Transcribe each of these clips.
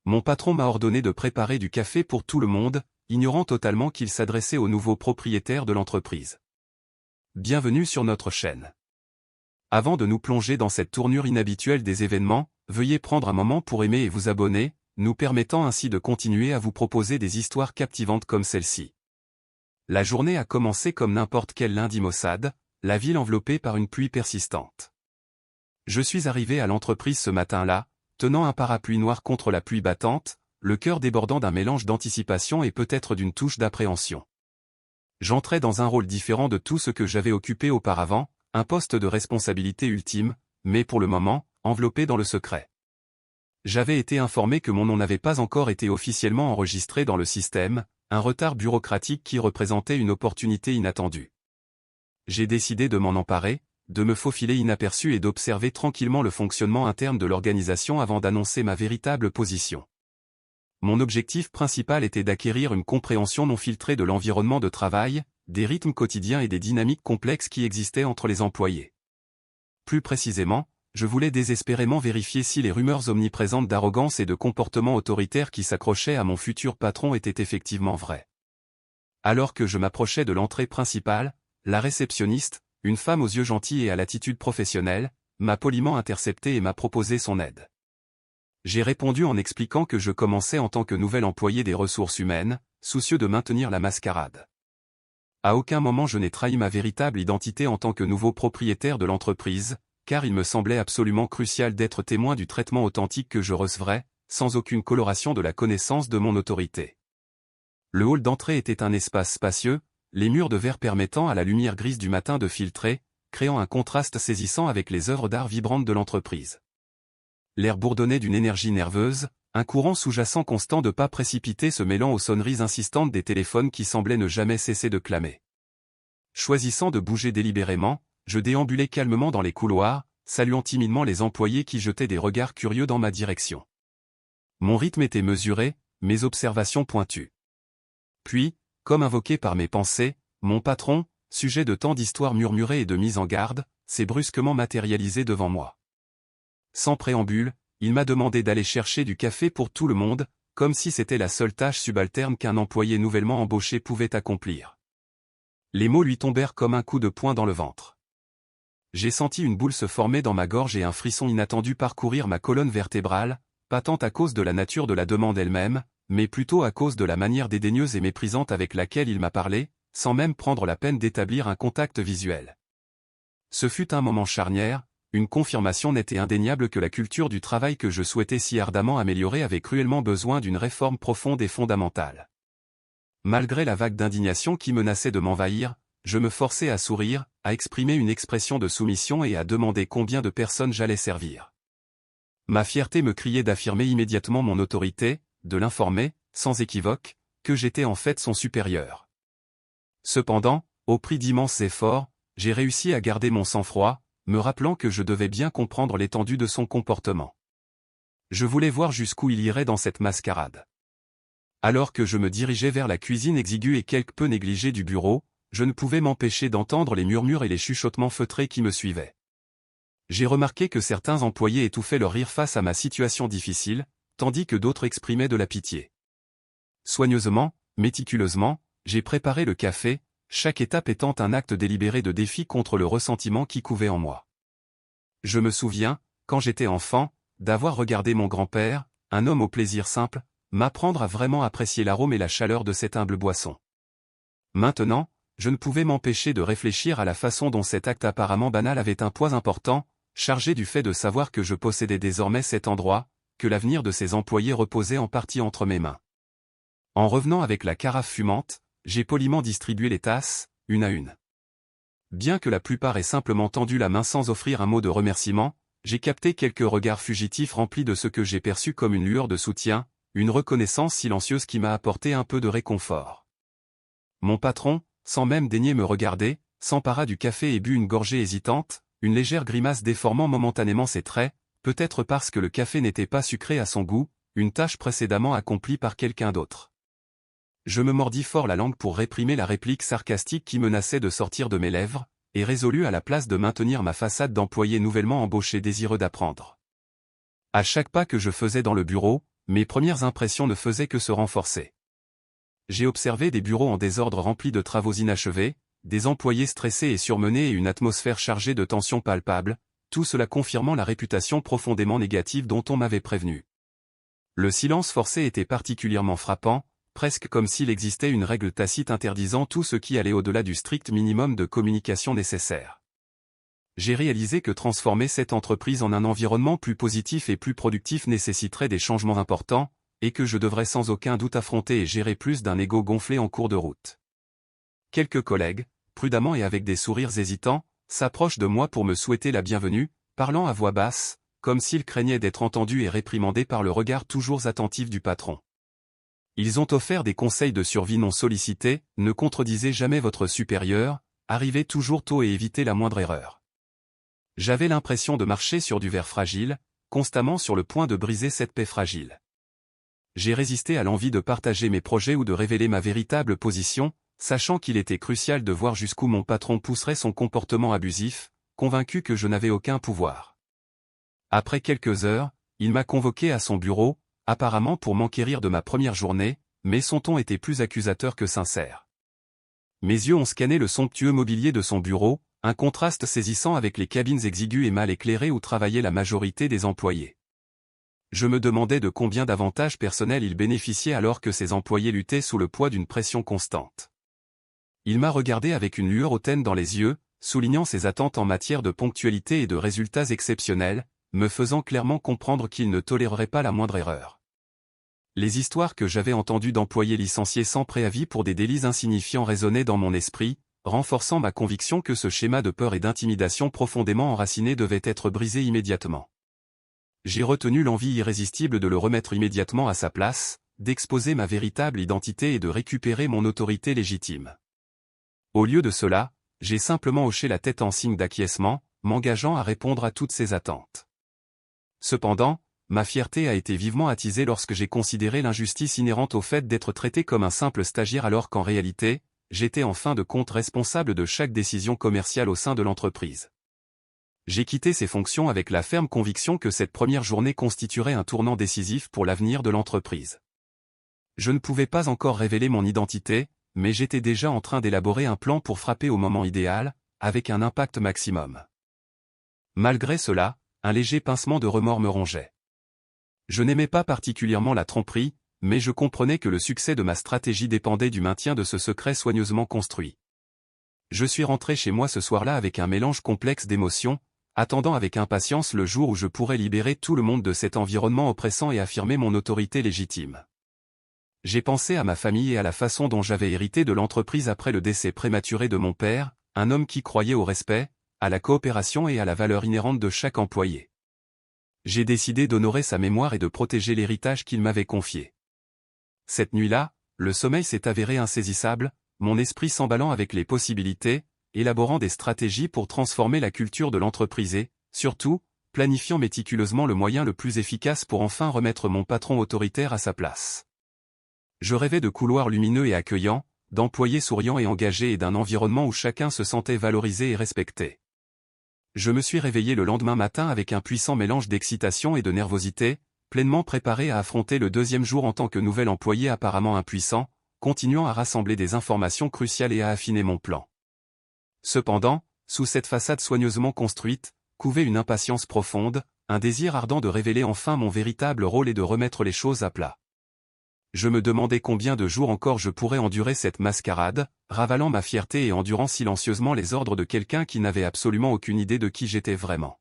Mon patron m'a ordonné de préparer du café pour tout le monde, ignorant totalement qu'il s'adressait aux nouveaux propriétaires de l'entreprise. Bienvenue sur notre chaîne. Avant de nous plonger dans cette tournure inhabituelle des événements, veuillez prendre un moment pour aimer et vous abonner, nous permettant ainsi de continuer à vous proposer des histoires captivantes comme celle-ci. La journée a commencé comme n'importe quel lundi maussade, la ville enveloppée par une pluie persistante. Je suis arrivé à l'entreprise ce matin-là, tenant un parapluie noir contre la pluie battante, le cœur débordant d'un mélange d'anticipation et peut-être d'une touche d'appréhension. J'entrais dans un rôle différent de tout ce que j'avais occupé auparavant, un poste de responsabilité ultime, mais pour le moment, enveloppé dans le secret. J'avais été informé que mon nom n'avait pas encore été officiellement enregistré dans le système, un retard bureaucratique qui représentait une opportunité inattendue. J'ai décidé de m'en emparer, de me faufiler inaperçu et d'observer tranquillement le fonctionnement interne de l'organisation avant d'annoncer ma véritable position. Mon objectif principal était d'acquérir une compréhension non filtrée de l'environnement de travail, des rythmes quotidiens et des dynamiques complexes qui existaient entre les employés. Plus précisément, je voulais désespérément vérifier si les rumeurs omniprésentes d'arrogance et de comportement autoritaire qui s'accrochaient à mon futur patron étaient effectivement vraies. Alors que je m'approchais de l'entrée principale, la réceptionniste, une femme aux yeux gentils et à l'attitude professionnelle, m'a poliment intercepté et m'a proposé son aide. J'ai répondu en expliquant que je commençais en tant que nouvel employé des ressources humaines, soucieux de maintenir la mascarade. À aucun moment je n'ai trahi ma véritable identité en tant que nouveau propriétaire de l'entreprise, car il me semblait absolument crucial d'être témoin du traitement authentique que je recevrais, sans aucune coloration de la connaissance de mon autorité. Le hall d'entrée était un espace spacieux, les murs de verre permettant à la lumière grise du matin de filtrer, créant un contraste saisissant avec les œuvres d'art vibrantes de l'entreprise. L'air bourdonnait d'une énergie nerveuse, un courant sous-jacent constant de pas précipités se mêlant aux sonneries insistantes des téléphones qui semblaient ne jamais cesser de clamer. Choisissant de bouger délibérément, je déambulais calmement dans les couloirs, saluant timidement les employés qui jetaient des regards curieux dans ma direction. Mon rythme était mesuré, mes observations pointues. Puis, comme invoqué par mes pensées, mon patron, sujet de tant d'histoires murmurées et de mise en garde, s'est brusquement matérialisé devant moi. Sans préambule, il m'a demandé d'aller chercher du café pour tout le monde, comme si c'était la seule tâche subalterne qu'un employé nouvellement embauché pouvait accomplir. Les mots lui tombèrent comme un coup de poing dans le ventre. J'ai senti une boule se former dans ma gorge et un frisson inattendu parcourir ma colonne vertébrale, pas tant à cause de la nature de la demande elle-même, mais plutôt à cause de la manière dédaigneuse et méprisante avec laquelle il m'a parlé, sans même prendre la peine d'établir un contact visuel. Ce fut un moment charnière, une confirmation nette et indéniable que la culture du travail que je souhaitais si ardemment améliorer avait cruellement besoin d'une réforme profonde et fondamentale. Malgré la vague d'indignation qui menaçait de m'envahir, je me forçais à sourire, à exprimer une expression de soumission et à demander combien de personnes j'allais servir. Ma fierté me criait d'affirmer immédiatement mon autorité, de l'informer, sans équivoque, que j'étais en fait son supérieur. Cependant, au prix d'immenses efforts, j'ai réussi à garder mon sang-froid, me rappelant que je devais bien comprendre l'étendue de son comportement. Je voulais voir jusqu'où il irait dans cette mascarade. Alors que je me dirigeais vers la cuisine exiguë et quelque peu négligée du bureau, je ne pouvais m'empêcher d'entendre les murmures et les chuchotements feutrés qui me suivaient. J'ai remarqué que certains employés étouffaient leur rire face à ma situation difficile, tandis que d'autres exprimaient de la pitié. Soigneusement, méticuleusement, j'ai préparé le café, chaque étape étant un acte délibéré de défi contre le ressentiment qui couvait en moi. Je me souviens, quand j'étais enfant, d'avoir regardé mon grand-père, un homme au plaisir simple, m'apprendre à vraiment apprécier l'arôme et la chaleur de cette humble boisson. Maintenant, je ne pouvais m'empêcher de réfléchir à la façon dont cet acte apparemment banal avait un poids important, chargé du fait de savoir que je possédais désormais cet endroit, que l'avenir de ces employés reposait en partie entre mes mains. En revenant avec la carafe fumante, j'ai poliment distribué les tasses, une à une. Bien que la plupart aient simplement tendu la main sans offrir un mot de remerciement, j'ai capté quelques regards fugitifs remplis de ce que j'ai perçu comme une lueur de soutien, une reconnaissance silencieuse qui m'a apporté un peu de réconfort. Mon patron, sans même daigner me regarder, s'empara du café et but une gorgée hésitante, une légère grimace déformant momentanément ses traits, peut-être parce que le café n'était pas sucré à son goût, une tâche précédemment accomplie par quelqu'un d'autre. Je me mordis fort la langue pour réprimer la réplique sarcastique qui menaçait de sortir de mes lèvres, et résolu à la place de maintenir ma façade d'employé nouvellement embauché désireux d'apprendre. À chaque pas que je faisais dans le bureau, mes premières impressions ne faisaient que se renforcer. J'ai observé des bureaux en désordre remplis de travaux inachevés, des employés stressés et surmenés et une atmosphère chargée de tensions palpables, tout cela confirmant la réputation profondément négative dont on m'avait prévenu. Le silence forcé était particulièrement frappant, presque comme s'il existait une règle tacite interdisant tout ce qui allait au-delà du strict minimum de communication nécessaire. J'ai réalisé que transformer cette entreprise en un environnement plus positif et plus productif nécessiterait des changements importants, et que je devrais sans aucun doute affronter et gérer plus d'un ego gonflé en cours de route. Quelques collègues, prudemment et avec des sourires hésitants, s'approchent de moi pour me souhaiter la bienvenue, parlant à voix basse, comme s'ils craignaient d'être entendus et réprimandés par le regard toujours attentif du patron. Ils ont offert des conseils de survie non sollicités, ne contredisez jamais votre supérieur, arrivez toujours tôt et évitez la moindre erreur. J'avais l'impression de marcher sur du verre fragile, constamment sur le point de briser cette paix fragile. J'ai résisté à l'envie de partager mes projets ou de révéler ma véritable position, sachant qu'il était crucial de voir jusqu'où mon patron pousserait son comportement abusif, convaincu que je n'avais aucun pouvoir. Après quelques heures, il m'a convoqué à son bureau, apparemment pour m'enquérir de ma première journée, mais son ton était plus accusateur que sincère. Mes yeux ont scanné le somptueux mobilier de son bureau, un contraste saisissant avec les cabines exiguës et mal éclairées où travaillait la majorité des employés. Je me demandais de combien d'avantages personnels il bénéficiait alors que ses employés luttaient sous le poids d'une pression constante. Il m'a regardé avec une lueur hautaine dans les yeux, soulignant ses attentes en matière de ponctualité et de résultats exceptionnels, me faisant clairement comprendre qu'il ne tolérerait pas la moindre erreur. Les histoires que j'avais entendues d'employés licenciés sans préavis pour des délits insignifiants résonnaient dans mon esprit, renforçant ma conviction que ce schéma de peur et d'intimidation profondément enraciné devait être brisé immédiatement. J'ai retenu l'envie irrésistible de le remettre immédiatement à sa place, d'exposer ma véritable identité et de récupérer mon autorité légitime. Au lieu de cela, j'ai simplement hoché la tête en signe d'acquiescement, m'engageant à répondre à toutes ses attentes. Cependant, ma fierté a été vivement attisée lorsque j'ai considéré l'injustice inhérente au fait d'être traité comme un simple stagiaire alors qu'en réalité, j'étais en fin de compte responsable de chaque décision commerciale au sein de l'entreprise. J'ai quitté ces fonctions avec la ferme conviction que cette première journée constituerait un tournant décisif pour l'avenir de l'entreprise. Je ne pouvais pas encore révéler mon identité, mais j'étais déjà en train d'élaborer un plan pour frapper au moment idéal, avec un impact maximum. Malgré cela, un léger pincement de remords me rongeait. Je n'aimais pas particulièrement la tromperie, mais je comprenais que le succès de ma stratégie dépendait du maintien de ce secret soigneusement construit. Je suis rentré chez moi ce soir-là avec un mélange complexe d'émotions, attendant avec impatience le jour où je pourrais libérer tout le monde de cet environnement oppressant et affirmer mon autorité légitime. J'ai pensé à ma famille et à la façon dont j'avais hérité de l'entreprise après le décès prématuré de mon père, un homme qui croyait au respect, à la coopération et à la valeur inhérente de chaque employé. J'ai décidé d'honorer sa mémoire et de protéger l'héritage qu'il m'avait confié. Cette nuit-là, le sommeil s'est avéré insaisissable, mon esprit s'emballant avec les possibilités, élaborant des stratégies pour transformer la culture de l'entreprise et, surtout, planifiant méticuleusement le moyen le plus efficace pour enfin remettre mon patron autoritaire à sa place. Je rêvais de couloirs lumineux et accueillants, d'employés souriants et engagés et d'un environnement où chacun se sentait valorisé et respecté. Je me suis réveillé le lendemain matin avec un puissant mélange d'excitation et de nervosité, pleinement préparé à affronter le deuxième jour en tant que nouvel employé apparemment impuissant, continuant à rassembler des informations cruciales et à affiner mon plan. Cependant, sous cette façade soigneusement construite, couvait une impatience profonde, un désir ardent de révéler enfin mon véritable rôle et de remettre les choses à plat. Je me demandais combien de jours encore je pourrais endurer cette mascarade, ravalant ma fierté et endurant silencieusement les ordres de quelqu'un qui n'avait absolument aucune idée de qui j'étais vraiment.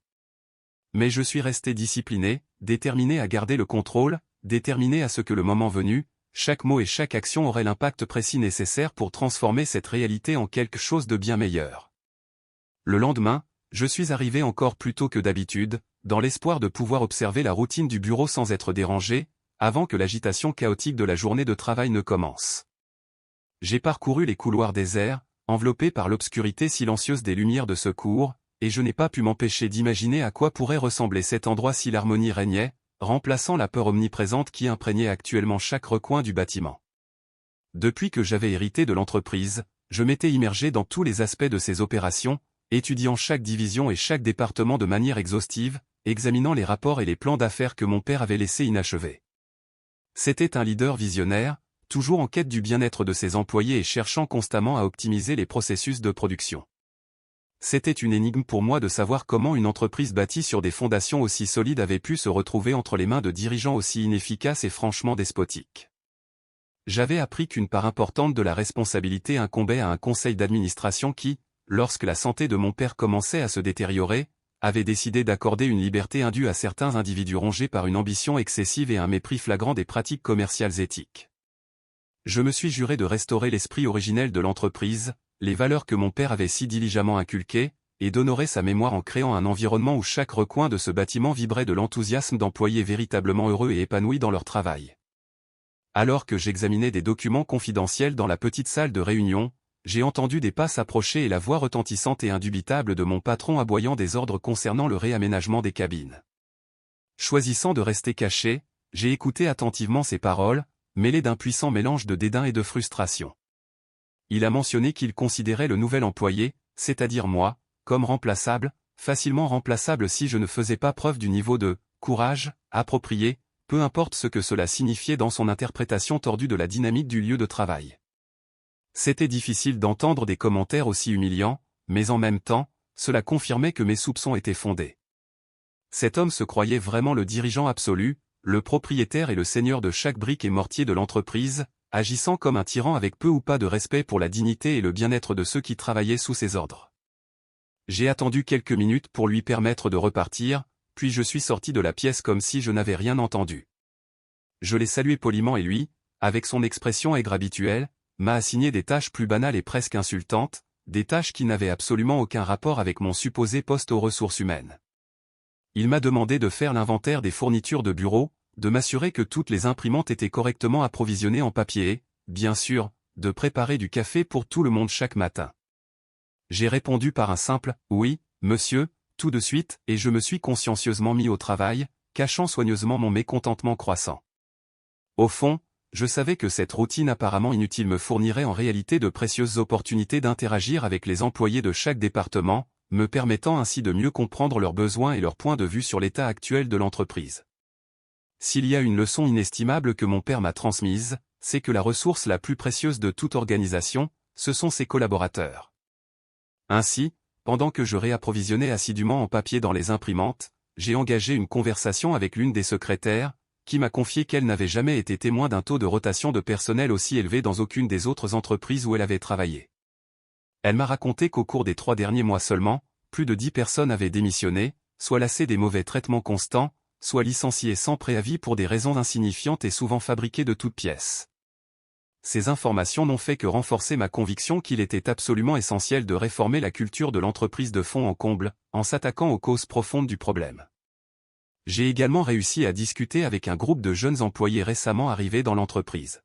Mais je suis resté discipliné, déterminé à garder le contrôle, déterminé à ce que le moment venu, chaque mot et chaque action aurait l'impact précis nécessaire pour transformer cette réalité en quelque chose de bien meilleur. Le lendemain, je suis arrivé encore plus tôt que d'habitude, dans l'espoir de pouvoir observer la routine du bureau sans être dérangé, avant que l'agitation chaotique de la journée de travail ne commence. J'ai parcouru les couloirs déserts, enveloppés par l'obscurité silencieuse des lumières de secours, et je n'ai pas pu m'empêcher d'imaginer à quoi pourrait ressembler cet endroit si l'harmonie régnait, remplaçant la peur omniprésente qui imprégnait actuellement chaque recoin du bâtiment. Depuis que j'avais hérité de l'entreprise, je m'étais immergé dans tous les aspects de ses opérations, étudiant chaque division et chaque département de manière exhaustive, examinant les rapports et les plans d'affaires que mon père avait laissés inachevés. C'était un leader visionnaire, toujours en quête du bien-être de ses employés et cherchant constamment à optimiser les processus de production. C'était une énigme pour moi de savoir comment une entreprise bâtie sur des fondations aussi solides avait pu se retrouver entre les mains de dirigeants aussi inefficaces et franchement despotiques. J'avais appris qu'une part importante de la responsabilité incombait à un conseil d'administration qui, lorsque la santé de mon père commençait à se détériorer, avait décidé d'accorder une liberté indue à certains individus rongés par une ambition excessive et un mépris flagrant des pratiques commerciales éthiques. Je me suis juré de restaurer l'esprit originel de l'entreprise, les valeurs que mon père avait si diligemment inculquées, et d'honorer sa mémoire en créant un environnement où chaque recoin de ce bâtiment vibrait de l'enthousiasme d'employés véritablement heureux et épanouis dans leur travail. Alors que j'examinais des documents confidentiels dans la petite salle de réunion, j'ai entendu des pas s'approcher et la voix retentissante et indubitable de mon patron aboyant des ordres concernant le réaménagement des cabines. Choisissant de rester caché, j'ai écouté attentivement ces paroles, mêlées d'un puissant mélange de dédain et de frustration. Il a mentionné qu'il considérait le nouvel employé, c'est-à-dire moi, comme remplaçable, facilement remplaçable si je ne faisais pas preuve du niveau de courage approprié, peu importe ce que cela signifiait dans son interprétation tordue de la dynamique du lieu de travail. C'était difficile d'entendre des commentaires aussi humiliants, mais en même temps, cela confirmait que mes soupçons étaient fondés. Cet homme se croyait vraiment le dirigeant absolu, le propriétaire et le seigneur de chaque brique et mortier de l'entreprise, agissant comme un tyran avec peu ou pas de respect pour la dignité et le bien-être de ceux qui travaillaient sous ses ordres. J'ai attendu quelques minutes pour lui permettre de repartir, puis je suis sorti de la pièce comme si je n'avais rien entendu. Je l'ai salué poliment et lui, avec son expression aigre habituelle, m'a assigné des tâches plus banales et presque insultantes, des tâches qui n'avaient absolument aucun rapport avec mon supposé poste aux ressources humaines. Il m'a demandé de faire l'inventaire des fournitures de bureau, de m'assurer que toutes les imprimantes étaient correctement approvisionnées en papier et, bien sûr, de préparer du café pour tout le monde chaque matin. J'ai répondu par un simple « oui, monsieur », tout de suite, et je me suis consciencieusement mis au travail, cachant soigneusement mon mécontentement croissant. Au fond, je savais que cette routine apparemment inutile me fournirait en réalité de précieuses opportunités d'interagir avec les employés de chaque département, me permettant ainsi de mieux comprendre leurs besoins et leur point de vue sur l'état actuel de l'entreprise. S'il y a une leçon inestimable que mon père m'a transmise, c'est que la ressource la plus précieuse de toute organisation, ce sont ses collaborateurs. Ainsi, pendant que je réapprovisionnais assidûment en papier dans les imprimantes, j'ai engagé une conversation avec l'une des secrétaires, qui m'a confié qu'elle n'avait jamais été témoin d'un taux de rotation de personnel aussi élevé dans aucune des autres entreprises où elle avait travaillé. Elle m'a raconté qu'au cours des 3 derniers mois seulement, plus de 10 personnes avaient démissionné, soit lassées des mauvais traitements constants, soit licenciées sans préavis pour des raisons insignifiantes et souvent fabriquées de toutes pièces. Ces informations n'ont fait que renforcer ma conviction qu'il était absolument essentiel de réformer la culture de l'entreprise de fond en comble, en s'attaquant aux causes profondes du problème. J'ai également réussi à discuter avec un groupe de jeunes employés récemment arrivés dans l'entreprise.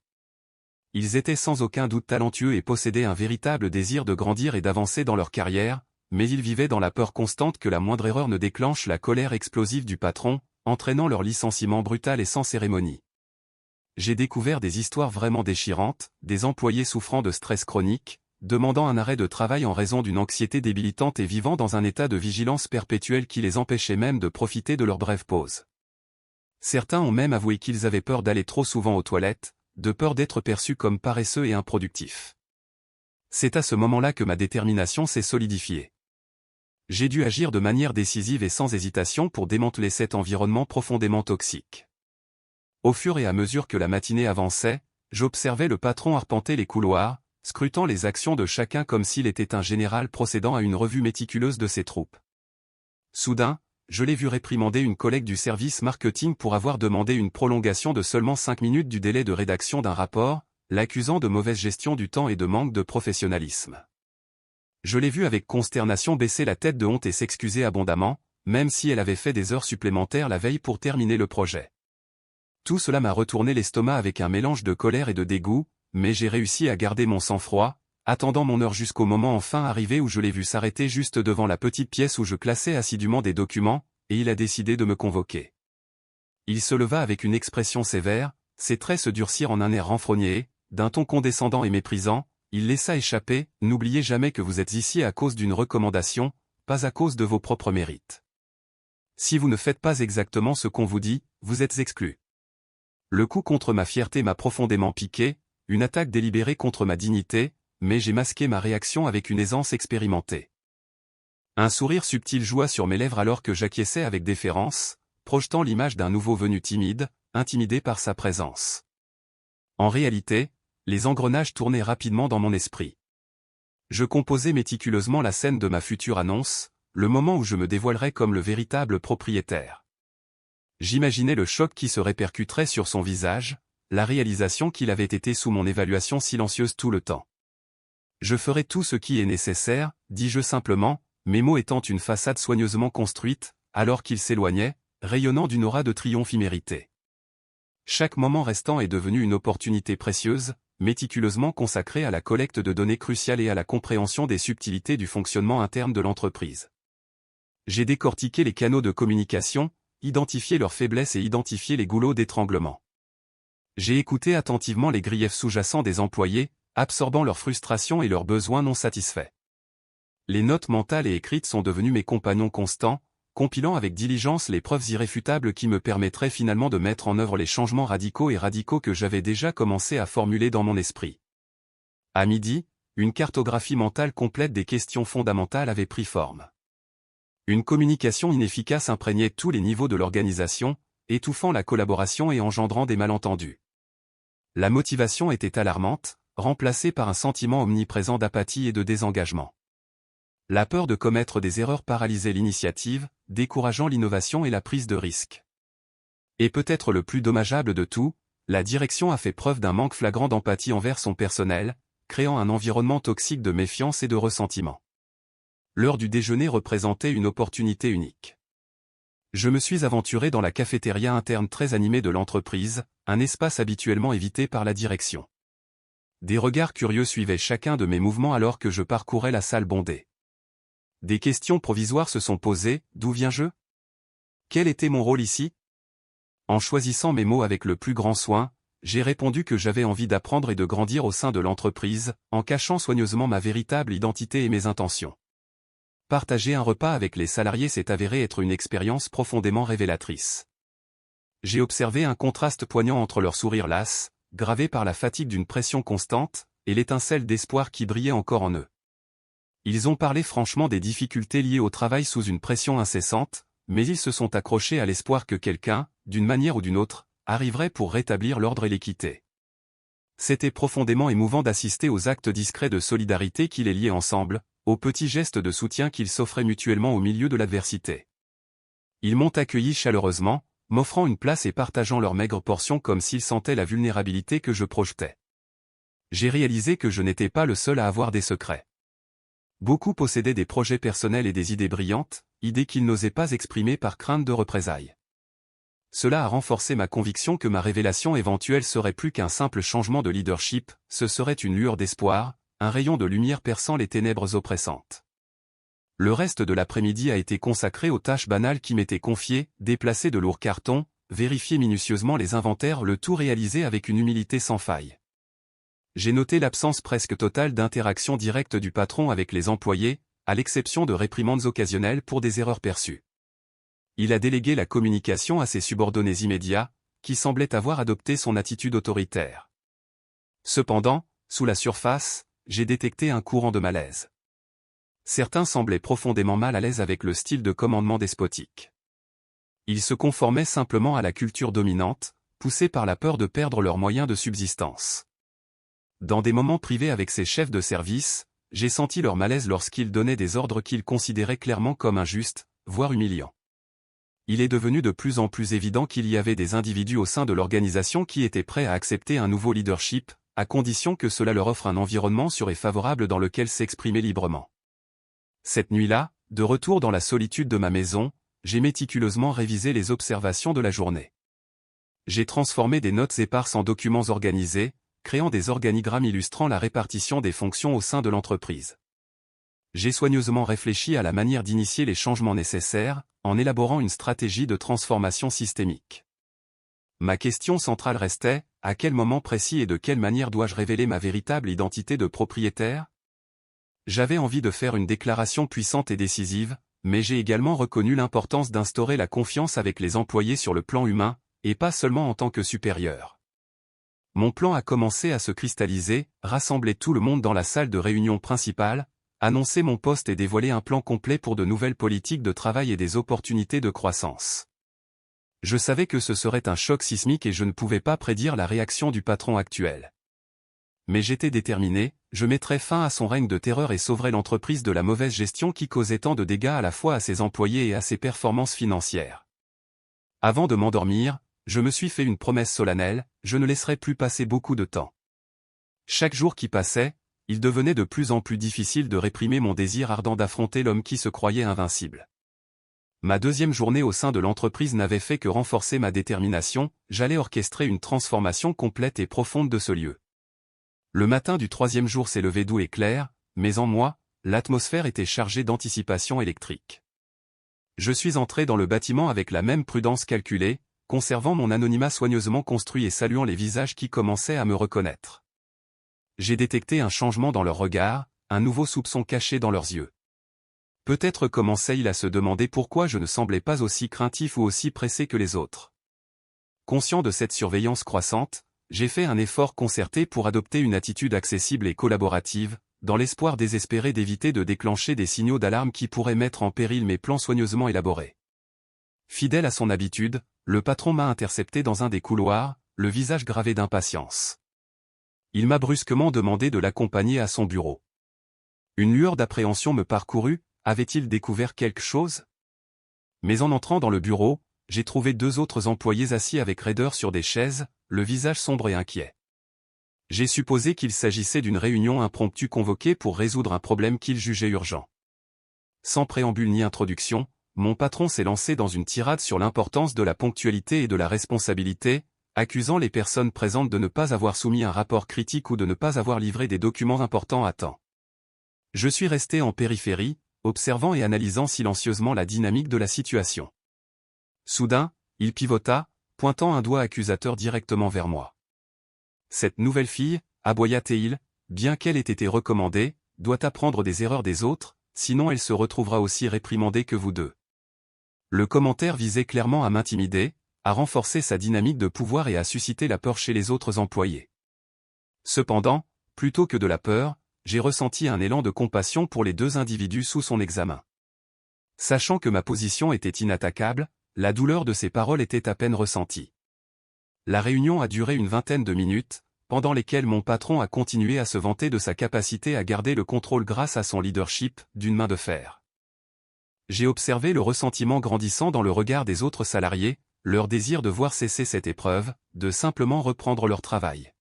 Ils étaient sans aucun doute talentueux et possédaient un véritable désir de grandir et d'avancer dans leur carrière, mais ils vivaient dans la peur constante que la moindre erreur ne déclenche la colère explosive du patron, entraînant leur licenciement brutal et sans cérémonie. J'ai découvert des histoires vraiment déchirantes, des employés souffrant de stress chronique, demandant un arrêt de travail en raison d'une anxiété débilitante et vivant dans un état de vigilance perpétuelle qui les empêchait même de profiter de leur brève pause. Certains ont même avoué qu'ils avaient peur d'aller trop souvent aux toilettes, de peur d'être perçus comme paresseux et improductifs. C'est à ce moment-là que ma détermination s'est solidifiée. J'ai dû agir de manière décisive et sans hésitation pour démanteler cet environnement profondément toxique. Au fur et à mesure que la matinée avançait, j'observais le patron arpenter les couloirs, scrutant les actions de chacun comme s'il était un général procédant à une revue méticuleuse de ses troupes. Soudain, je l'ai vu réprimander une collègue du service marketing pour avoir demandé une prolongation de seulement 5 minutes du délai de rédaction d'un rapport, l'accusant de mauvaise gestion du temps et de manque de professionnalisme. Je l'ai vu avec consternation baisser la tête de honte et s'excuser abondamment, même si elle avait fait des heures supplémentaires la veille pour terminer le projet. Tout cela m'a retourné l'estomac avec un mélange de colère et de dégoût, mais j'ai réussi à garder mon sang-froid, attendant mon heure jusqu'au moment enfin arrivé où je l'ai vu s'arrêter juste devant la petite pièce où je classais assidûment des documents, et il a décidé de me convoquer. Il se leva avec une expression sévère, ses traits se durcirent en un air renfrogné et, d'un ton condescendant et méprisant, il laissa échapper « N'oubliez jamais que vous êtes ici à cause d'une recommandation, pas à cause de vos propres mérites. Si vous ne faites pas exactement ce qu'on vous dit, vous êtes exclu. » Le coup contre ma fierté m'a profondément piqué, une attaque délibérée contre ma dignité, mais j'ai masqué ma réaction avec une aisance expérimentée. Un sourire subtil joua sur mes lèvres alors que j'acquiesçais avec déférence, projetant l'image d'un nouveau venu timide, intimidé par sa présence. En réalité, les engrenages tournaient rapidement dans mon esprit. Je composais méticuleusement la scène de ma future annonce, le moment où je me dévoilerais comme le véritable propriétaire. J'imaginais le choc qui se répercuterait sur son visage, la réalisation qu'il avait été sous mon évaluation silencieuse tout le temps. Je ferai tout ce qui est nécessaire, dis-je simplement, mes mots étant une façade soigneusement construite, alors qu'il s'éloignait, rayonnant d'une aura de triomphe imméritée. Chaque moment restant est devenu une opportunité précieuse, méticuleusement consacrée à la collecte de données cruciales et à la compréhension des subtilités du fonctionnement interne de l'entreprise. J'ai décortiqué les canaux de communication, identifié leurs faiblesses et identifié les goulots d'étranglement. J'ai écouté attentivement les griefs sous-jacents des employés, absorbant leurs frustrations et leurs besoins non satisfaits. Les notes mentales et écrites sont devenues mes compagnons constants, compilant avec diligence les preuves irréfutables qui me permettraient finalement de mettre en œuvre les changements radicaux que j'avais déjà commencé à formuler dans mon esprit. À midi, une cartographie mentale complète des questions fondamentales avait pris forme. Une communication inefficace imprégnait tous les niveaux de l'organisation, étouffant la collaboration et engendrant des malentendus. La motivation était alarmante, remplacée par un sentiment omniprésent d'apathie et de désengagement. La peur de commettre des erreurs paralysait l'initiative, décourageant l'innovation et la prise de risque. Et peut-être le plus dommageable de tout, la direction a fait preuve d'un manque flagrant d'empathie envers son personnel, créant un environnement toxique de méfiance et de ressentiment. L'heure du déjeuner représentait une opportunité unique. Je me suis aventuré dans la cafétéria interne très animée de l'entreprise, un espace habituellement évité par la direction. Des regards curieux suivaient chacun de mes mouvements alors que je parcourais la salle bondée. Des questions provisoires se sont posées, d'où viens-je? Quel était mon rôle ici? En choisissant mes mots avec le plus grand soin, j'ai répondu que j'avais envie d'apprendre et de grandir au sein de l'entreprise, en cachant soigneusement ma véritable identité et mes intentions. Partager un repas avec les salariés s'est avéré être une expérience profondément révélatrice. J'ai observé un contraste poignant entre leurs sourires lasses, gravés par la fatigue d'une pression constante, et l'étincelle d'espoir qui brillait encore en eux. Ils ont parlé franchement des difficultés liées au travail sous une pression incessante, mais ils se sont accrochés à l'espoir que quelqu'un, d'une manière ou d'une autre, arriverait pour rétablir l'ordre et l'équité. C'était profondément émouvant d'assister aux actes discrets de solidarité qui les liaient ensemble, aux petits gestes de soutien qu'ils s'offraient mutuellement au milieu de l'adversité. Ils m'ont accueilli chaleureusement, m'offrant une place et partageant leurs maigres portions comme s'ils sentaient la vulnérabilité que je projetais. J'ai réalisé que je n'étais pas le seul à avoir des secrets. Beaucoup possédaient des projets personnels et des idées brillantes, idées qu'ils n'osaient pas exprimer par crainte de représailles. Cela a renforcé ma conviction que ma révélation éventuelle serait plus qu'un simple changement de leadership, ce serait une lueur d'espoir, un rayon de lumière perçant les ténèbres oppressantes. Le reste de l'après-midi a été consacré aux tâches banales qui m'étaient confiées, déplacer de lourds cartons, vérifier minutieusement les inventaires, le tout réalisé avec une humilité sans faille. J'ai noté l'absence presque totale d'interaction directe du patron avec les employés, à l'exception de réprimandes occasionnelles pour des erreurs perçues. Il a délégué la communication à ses subordonnés immédiats, qui semblaient avoir adopté son attitude autoritaire. Cependant, sous la surface, j'ai détecté un courant de malaise. Certains semblaient profondément mal à l'aise avec le style de commandement despotique. Ils se conformaient simplement à la culture dominante, poussés par la peur de perdre leurs moyens de subsistance. Dans des moments privés avec ces chefs de service, j'ai senti leur malaise lorsqu'ils donnaient des ordres qu'ils considéraient clairement comme injustes, voire humiliants. Il est devenu de plus en plus évident qu'il y avait des individus au sein de l'organisation qui étaient prêts à accepter un nouveau leadership, à condition que cela leur offre un environnement sûr et favorable dans lequel s'exprimer librement. Cette nuit-là, de retour dans la solitude de ma maison, j'ai méticuleusement révisé les observations de la journée. J'ai transformé des notes éparses en documents organisés, créant des organigrammes illustrant la répartition des fonctions au sein de l'entreprise. J'ai soigneusement réfléchi à la manière d'initier les changements nécessaires, en élaborant une stratégie de transformation systémique. Ma question centrale restait, à quel moment précis et de quelle manière dois-je révéler ma véritable identité de propriétaire? J'avais envie de faire une déclaration puissante et décisive, mais j'ai également reconnu l'importance d'instaurer la confiance avec les employés sur le plan humain, et pas seulement en tant que supérieur. Mon plan a commencé à se cristalliser, rassembler tout le monde dans la salle de réunion principale, annoncer mon poste et dévoiler un plan complet pour de nouvelles politiques de travail et des opportunités de croissance. Je savais que ce serait un choc sismique et je ne pouvais pas prédire la réaction du patron actuel. Mais j'étais déterminé, je mettrais fin à son règne de terreur et sauverais l'entreprise de la mauvaise gestion qui causait tant de dégâts à la fois à ses employés et à ses performances financières. Avant de m'endormir, je me suis fait une promesse solennelle, je ne laisserai plus passer beaucoup de temps. Chaque jour qui passait, il devenait de plus en plus difficile de réprimer mon désir ardent d'affronter l'homme qui se croyait invincible. Ma deuxième journée au sein de l'entreprise n'avait fait que renforcer ma détermination, j'allais orchestrer une transformation complète et profonde de ce lieu. Le matin du troisième jour s'est levé doux et clair, mais en moi, l'atmosphère était chargée d'anticipation électrique. Je suis entré dans le bâtiment avec la même prudence calculée, conservant mon anonymat soigneusement construit et saluant les visages qui commençaient à me reconnaître. J'ai détecté un changement dans leur regard, un nouveau soupçon caché dans leurs yeux. Peut-être commençait-il à se demander pourquoi je ne semblais pas aussi craintif ou aussi pressé que les autres. Conscient de cette surveillance croissante, j'ai fait un effort concerté pour adopter une attitude accessible et collaborative, dans l'espoir désespéré d'éviter de déclencher des signaux d'alarme qui pourraient mettre en péril mes plans soigneusement élaborés. Fidèle à son habitude, le patron m'a intercepté dans un des couloirs, le visage gravé d'impatience. Il m'a brusquement demandé de l'accompagner à son bureau. Une lueur d'appréhension me parcourut, avait-il découvert quelque chose? Mais en entrant dans le bureau, j'ai trouvé deux autres employés assis avec raideur sur des chaises, le visage sombre et inquiet. J'ai supposé qu'il s'agissait d'une réunion impromptue convoquée pour résoudre un problème qu'il jugeait urgent. Sans préambule ni introduction, mon patron s'est lancé dans une tirade sur l'importance de la ponctualité et de la responsabilité, accusant les personnes présentes de ne pas avoir soumis un rapport critique ou de ne pas avoir livré des documents importants à temps. Je suis resté en périphérie, observant et analysant silencieusement la dynamique de la situation. Soudain, il pivota, pointant un doigt accusateur directement vers moi. Cette nouvelle fille, aboya-t-il, bien qu'elle ait été recommandée, doit apprendre des erreurs des autres, sinon elle se retrouvera aussi réprimandée que vous deux. Le commentaire visait clairement à m'intimider, à renforcer sa dynamique de pouvoir et à susciter la peur chez les autres employés. Cependant, plutôt que de la peur, j'ai ressenti un élan de compassion pour les deux individus sous son examen. Sachant que ma position était inattaquable, la douleur de ses paroles était à peine ressentie. La réunion a duré une vingtaine de minutes, pendant lesquelles mon patron a continué à se vanter de sa capacité à garder le contrôle grâce à son leadership, d'une main de fer. J'ai observé le ressentiment grandissant dans le regard des autres salariés, leur désir de voir cesser cette épreuve, de simplement reprendre leur travail.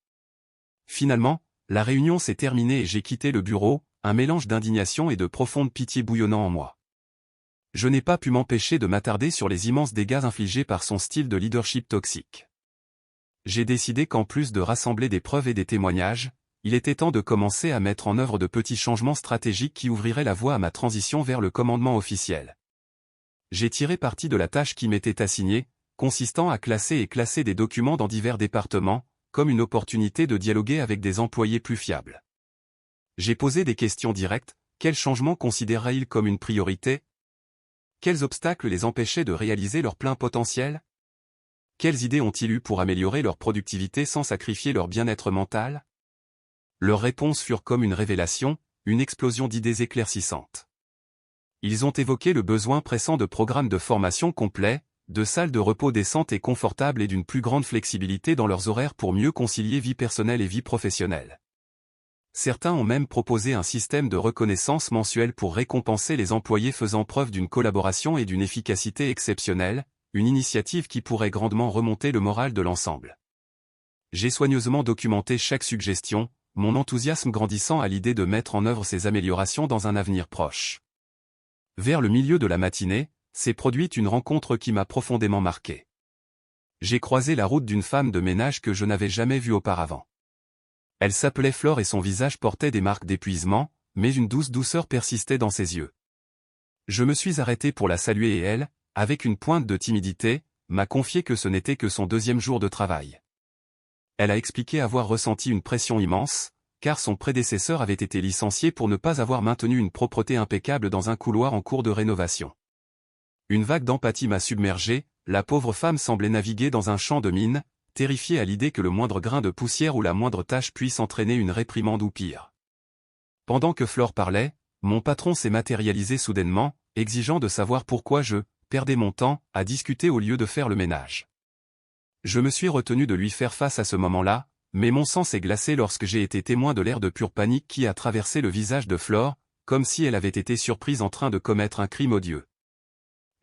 Finalement, la réunion s'est terminée et j'ai quitté le bureau, un mélange d'indignation et de profonde pitié bouillonnant en moi. Je n'ai pas pu m'empêcher de m'attarder sur les immenses dégâts infligés par son style de leadership toxique. J'ai décidé qu'en plus de rassembler des preuves et des témoignages, il était temps de commencer à mettre en œuvre de petits changements stratégiques qui ouvriraient la voie à ma transition vers le commandement officiel. J'ai tiré parti de la tâche qui m'était assignée, consistant à classer et classer des documents dans divers départements, comme une opportunité de dialoguer avec des employés plus fiables. J'ai posé des questions directes, quels changements considéraient-ils comme une priorité? Quels obstacles les empêchaient de réaliser leur plein potentiel? Quelles idées ont-ils eues pour améliorer leur productivité sans sacrifier leur bien-être mental? Leurs réponses furent comme une révélation, une explosion d'idées éclaircissantes. Ils ont évoqué le besoin pressant de programmes de formation complets, de salles de repos décentes et confortables et d'une plus grande flexibilité dans leurs horaires pour mieux concilier vie personnelle et vie professionnelle. Certains ont même proposé un système de reconnaissance mensuelle pour récompenser les employés faisant preuve d'une collaboration et d'une efficacité exceptionnelle, une initiative qui pourrait grandement remonter le moral de l'ensemble. J'ai soigneusement documenté chaque suggestion, mon enthousiasme grandissant à l'idée de mettre en œuvre ces améliorations dans un avenir proche. Vers le milieu de la matinée, s'est produite une rencontre qui m'a profondément marqué. J'ai croisé la route d'une femme de ménage que je n'avais jamais vue auparavant. Elle s'appelait Flore et son visage portait des marques d'épuisement, mais une douce douceur persistait dans ses yeux. Je me suis arrêté pour la saluer et elle, avec une pointe de timidité, m'a confié que ce n'était que son deuxième jour de travail. Elle a expliqué avoir ressenti une pression immense, car son prédécesseur avait été licencié pour ne pas avoir maintenu une propreté impeccable dans un couloir en cours de rénovation. Une vague d'empathie m'a submergé, la pauvre femme semblait naviguer dans un champ de mines, terrifiée à l'idée que le moindre grain de poussière ou la moindre tache puisse entraîner une réprimande ou pire. Pendant que Flore parlait, mon patron s'est matérialisé soudainement, exigeant de savoir pourquoi je perdais mon temps à discuter au lieu de faire le ménage. Je me suis retenu de lui faire face à ce moment-là, mais mon sang s'est glacé lorsque j'ai été témoin de l'air de pure panique qui a traversé le visage de Flore, comme si elle avait été surprise en train de commettre un crime odieux.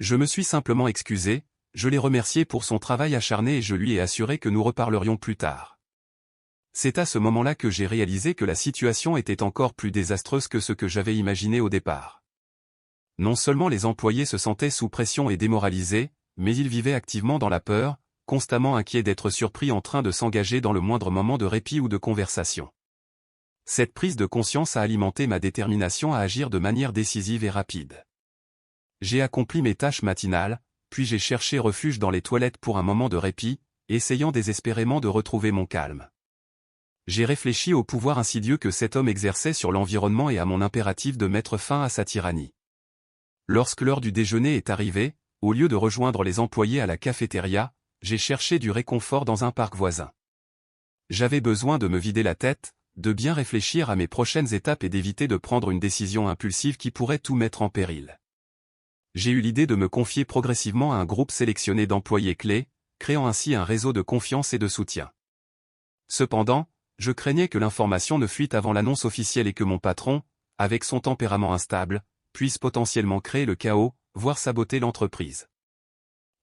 Je me suis simplement excusé, je l'ai remercié pour son travail acharné et je lui ai assuré que nous reparlerions plus tard. C'est à ce moment-là que j'ai réalisé que la situation était encore plus désastreuse que ce que j'avais imaginé au départ. Non seulement les employés se sentaient sous pression et démoralisés, mais ils vivaient activement dans la peur, constamment inquiets d'être surpris en train de s'engager dans le moindre moment de répit ou de conversation. Cette prise de conscience a alimenté ma détermination à agir de manière décisive et rapide. J'ai accompli mes tâches matinales, puis j'ai cherché refuge dans les toilettes pour un moment de répit, essayant désespérément de retrouver mon calme. J'ai réfléchi au pouvoir insidieux que cet homme exerçait sur l'environnement et à mon impératif de mettre fin à sa tyrannie. Lorsque l'heure du déjeuner est arrivée, au lieu de rejoindre les employés à la cafétéria, j'ai cherché du réconfort dans un parc voisin. J'avais besoin de me vider la tête, de bien réfléchir à mes prochaines étapes et d'éviter de prendre une décision impulsive qui pourrait tout mettre en péril. J'ai eu l'idée de me confier progressivement à un groupe sélectionné d'employés clés, créant ainsi un réseau de confiance et de soutien. Cependant, je craignais que l'information ne fuite avant l'annonce officielle et que mon patron, avec son tempérament instable, puisse potentiellement créer le chaos, voire saboter l'entreprise.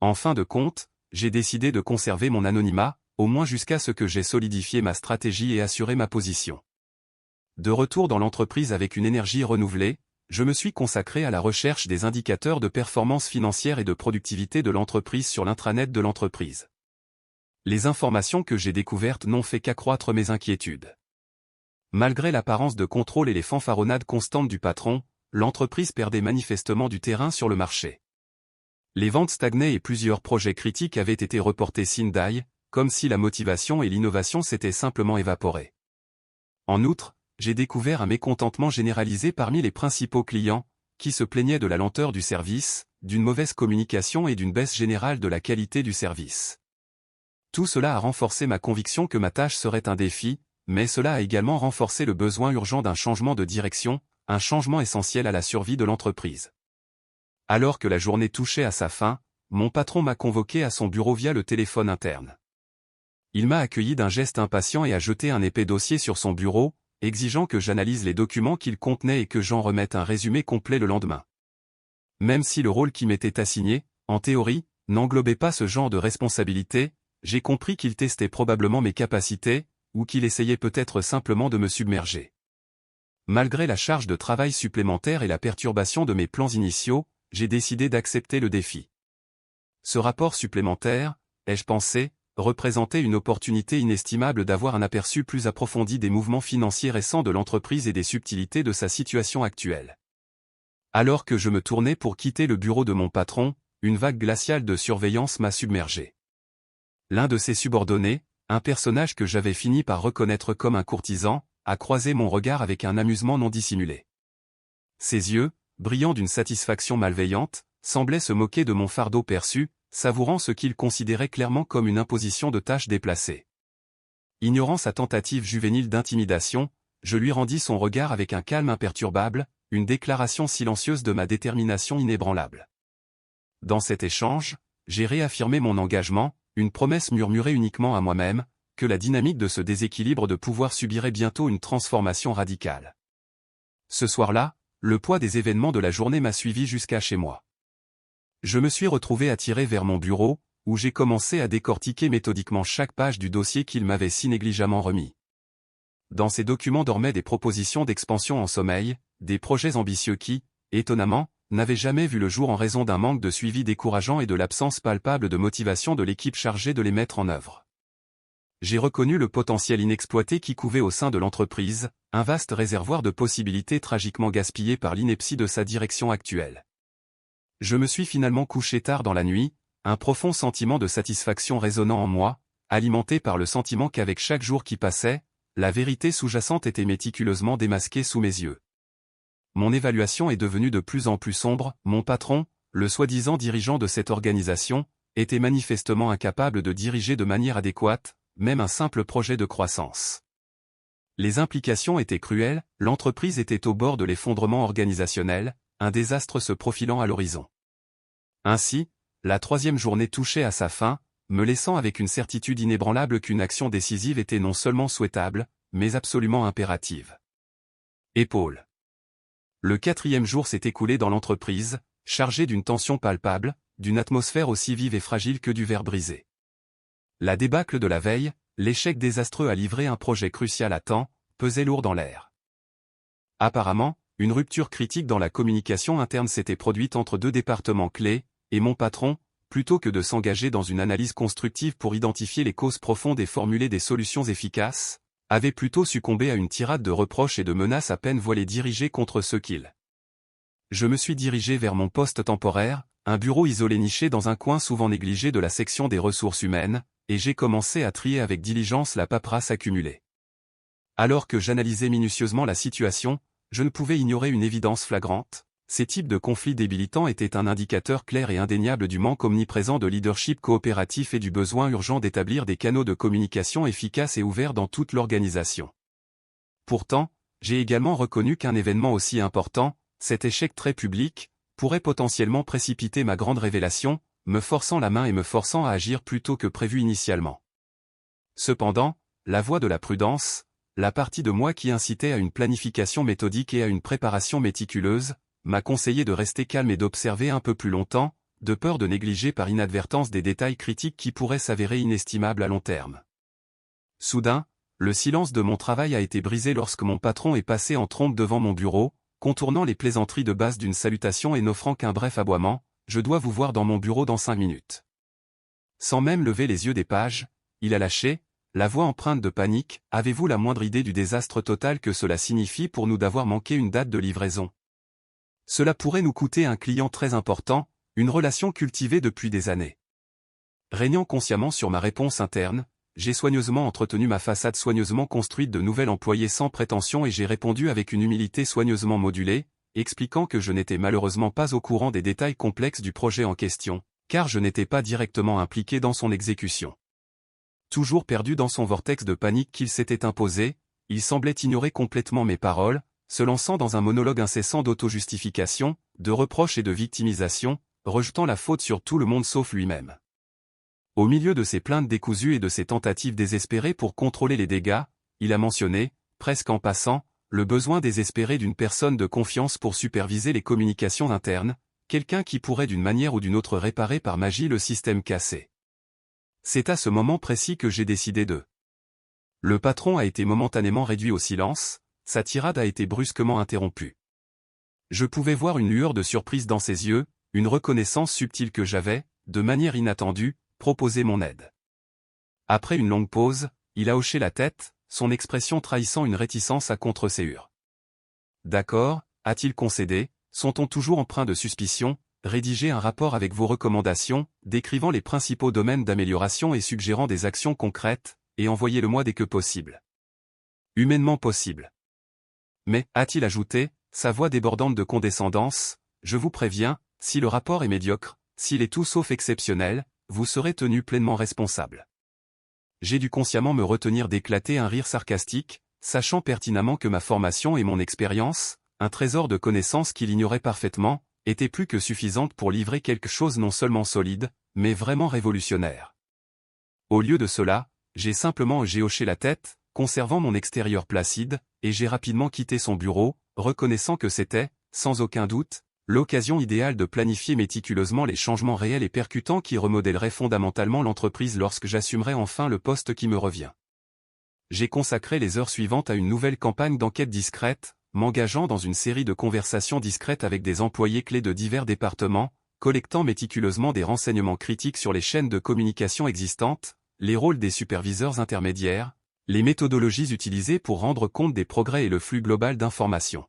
En fin de compte, j'ai décidé de conserver mon anonymat, au moins jusqu'à ce que j'aie solidifié ma stratégie et assuré ma position. De retour dans l'entreprise avec une énergie renouvelée, je me suis consacré à la recherche des indicateurs de performance financière et de productivité de l'entreprise sur l'intranet de l'entreprise. Les informations que j'ai découvertes n'ont fait qu'accroître mes inquiétudes. Malgré l'apparence de contrôle et les fanfaronnades constantes du patron, l'entreprise perdait manifestement du terrain sur le marché. Les ventes stagnaient et plusieurs projets critiques avaient été reportés sine die, comme si la motivation et l'innovation s'étaient simplement évaporées. En outre, j'ai découvert un mécontentement généralisé parmi les principaux clients, qui se plaignaient de la lenteur du service, d'une mauvaise communication et d'une baisse générale de la qualité du service. Tout cela a renforcé ma conviction que ma tâche serait un défi, mais cela a également renforcé le besoin urgent d'un changement de direction, un changement essentiel à la survie de l'entreprise. Alors que la journée touchait à sa fin, mon patron m'a convoqué à son bureau via le téléphone interne. Il m'a accueilli d'un geste impatient et a jeté un épais dossier sur son bureau, exigeant que j'analyse les documents qu'il contenait et que j'en remette un résumé complet le lendemain. Même si le rôle qui m'était assigné, en théorie, n'englobait pas ce genre de responsabilité, j'ai compris qu'il testait probablement mes capacités, ou qu'il essayait peut-être simplement de me submerger. Malgré la charge de travail supplémentaire et la perturbation de mes plans initiaux, j'ai décidé d'accepter le défi. Ce rapport supplémentaire, ai-je pensé, représentait une opportunité inestimable d'avoir un aperçu plus approfondi des mouvements financiers récents de l'entreprise et des subtilités de sa situation actuelle. Alors que je me tournais pour quitter le bureau de mon patron, une vague glaciale de surveillance m'a submergé. L'un de ses subordonnés, un personnage que j'avais fini par reconnaître comme un courtisan, a croisé mon regard avec un amusement non dissimulé. Ses yeux, brillants d'une satisfaction malveillante, semblaient se moquer de mon fardeau perçu, savourant ce qu'il considérait clairement comme une imposition de tâches déplacées. Ignorant sa tentative juvénile d'intimidation, je lui rendis son regard avec un calme imperturbable, une déclaration silencieuse de ma détermination inébranlable. Dans cet échange, j'ai réaffirmé mon engagement, une promesse murmurée uniquement à moi-même, que la dynamique de ce déséquilibre de pouvoir subirait bientôt une transformation radicale. Ce soir-là, le poids des événements de la journée m'a suivi jusqu'à chez moi. Je me suis retrouvé attiré vers mon bureau, où j'ai commencé à décortiquer méthodiquement chaque page du dossier qu'il m'avait si négligemment remis. Dans ces documents dormaient des propositions d'expansion en sommeil, des projets ambitieux qui, étonnamment, n'avaient jamais vu le jour en raison d'un manque de suivi décourageant et de l'absence palpable de motivation de l'équipe chargée de les mettre en œuvre. J'ai reconnu le potentiel inexploité qui couvait au sein de l'entreprise, un vaste réservoir de possibilités tragiquement gaspillées par l'ineptie de sa direction actuelle. Je me suis finalement couché tard dans la nuit, un profond sentiment de satisfaction résonnant en moi, alimenté par le sentiment qu'avec chaque jour qui passait, la vérité sous-jacente était méticuleusement démasquée sous mes yeux. Mon évaluation est devenue de plus en plus sombre, mon patron, le soi-disant dirigeant de cette organisation, était manifestement incapable de diriger de manière adéquate, même un simple projet de croissance. Les implications étaient cruelles, l'entreprise était au bord de l'effondrement organisationnel, un désastre se profilant à l'horizon. Ainsi, la 3e journée touchait à sa fin, me laissant avec une certitude inébranlable qu'une action décisive était non seulement souhaitable, mais absolument impérative. Épaule. Le 4e jour s'est écoulé dans l'entreprise, chargé d'une tension palpable, d'une atmosphère aussi vive et fragile que du verre brisé. La débâcle de la veille, l'échec désastreux à livrer un projet crucial à temps, pesait lourd dans l'air. Apparemment, une rupture critique dans la communication interne s'était produite entre 2 départements clés, et mon patron, plutôt que de s'engager dans une analyse constructive pour identifier les causes profondes et formuler des solutions efficaces, avait plutôt succombé à une tirade de reproches et de menaces à peine voilées dirigées contre ceux qu'il. Je me suis dirigé vers mon poste temporaire, un bureau isolé niché dans un coin souvent négligé de la section des ressources humaines, et j'ai commencé à trier avec diligence la paperasse accumulée. Alors que j'analysais minutieusement la situation, je ne pouvais ignorer une évidence flagrante. Ces types de conflits débilitants étaient un indicateur clair et indéniable du manque omniprésent de leadership coopératif et du besoin urgent d'établir des canaux de communication efficaces et ouverts dans toute l'organisation. Pourtant, j'ai également reconnu qu'un événement aussi important, cet échec très public, pourrait potentiellement précipiter ma grande révélation, me forçant la main et me forçant à agir plus tôt que prévu initialement. Cependant, la voie de la prudence, la partie de moi qui incitait à une planification méthodique et à une préparation méticuleuse, m'a conseillé de rester calme et d'observer un peu plus longtemps, de peur de négliger par inadvertance des détails critiques qui pourraient s'avérer inestimables à long terme. Soudain, le silence de mon travail a été brisé lorsque mon patron est passé en trombe devant mon bureau, contournant les plaisanteries de base d'une salutation et n'offrant qu'un bref aboiement, « Je dois vous voir dans mon bureau dans 5 minutes. » Sans même lever les yeux des pages, il a lâché, la voix empreinte de panique, « Avez-vous la moindre idée du désastre total que cela signifie pour nous d'avoir manqué une date de livraison ? Cela pourrait nous coûter un client très important, une relation cultivée depuis des années. » Régnant consciemment sur ma réponse interne, j'ai soigneusement entretenu ma façade soigneusement construite de nouvel employé sans prétention et j'ai répondu avec une humilité soigneusement modulée, expliquant que je n'étais malheureusement pas au courant des détails complexes du projet en question, car je n'étais pas directement impliqué dans son exécution. Toujours perdu dans son vortex de panique qu'il s'était imposé, il semblait ignorer complètement mes paroles, se lançant dans un monologue incessant d'auto-justification, de reproches et de victimisation, rejetant la faute sur tout le monde sauf lui-même. Au milieu de ses plaintes décousues et de ses tentatives désespérées pour contrôler les dégâts, il a mentionné, presque en passant, le besoin désespéré d'une personne de confiance pour superviser les communications internes, quelqu'un qui pourrait d'une manière ou d'une autre réparer par magie le système cassé. C'est à ce moment précis que j'ai décidé de. Le patron a été momentanément réduit au silence, sa tirade a été brusquement interrompue. Je pouvais voir une lueur de surprise dans ses yeux, une reconnaissance subtile que j'avais, de manière inattendue, proposé mon aide. Après une longue pause, il a hoché la tête, son expression trahissant une réticence à contre-séure. D'accord, a-t-il concédé, son ton toujours empreint de suspicion, rédigez un rapport avec vos recommandations, décrivant les principaux domaines d'amélioration et suggérant des actions concrètes, et envoyez-le-moi dès que possible. Humainement possible. Mais, a-t-il ajouté, sa voix débordante de condescendance, je vous préviens, si le rapport est médiocre, s'il est tout sauf exceptionnel, vous serez tenu pleinement responsable. J'ai dû consciemment me retenir d'éclater un rire sarcastique, sachant pertinemment que ma formation et mon expérience, un trésor de connaissances qu'il ignorait parfaitement, étaient plus que suffisantes pour livrer quelque chose non seulement solide, mais vraiment révolutionnaire. Au lieu de cela, j'ai simplement hoché la tête, conservant mon extérieur placide, et j'ai rapidement quitté son bureau, reconnaissant que c'était, sans aucun doute, l'occasion idéale de planifier méticuleusement les changements réels et percutants qui remodèleraient fondamentalement l'entreprise lorsque j'assumerai enfin le poste qui me revient. J'ai consacré les heures suivantes à une nouvelle campagne d'enquête discrète, m'engageant dans une série de conversations discrètes avec des employés clés de divers départements, collectant méticuleusement des renseignements critiques sur les chaînes de communication existantes, les rôles des superviseurs intermédiaires, les méthodologies utilisées pour rendre compte des progrès et le flux global d'informations.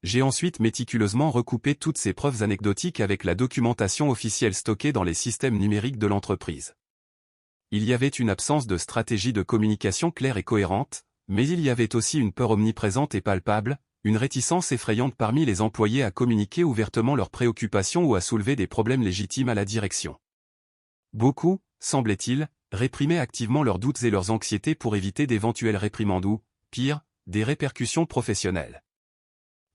J'ai ensuite méticuleusement recoupé toutes ces preuves anecdotiques avec la documentation officielle stockée dans les systèmes numériques de l'entreprise. Il y avait une absence de stratégie de communication claire et cohérente, mais il y avait aussi une peur omniprésente et palpable, une réticence effrayante parmi les employés à communiquer ouvertement leurs préoccupations ou à soulever des problèmes légitimes à la direction. Beaucoup, semblait-il, réprimaient activement leurs doutes et leurs anxiétés pour éviter d'éventuelles réprimandes ou, pire, des répercussions professionnelles.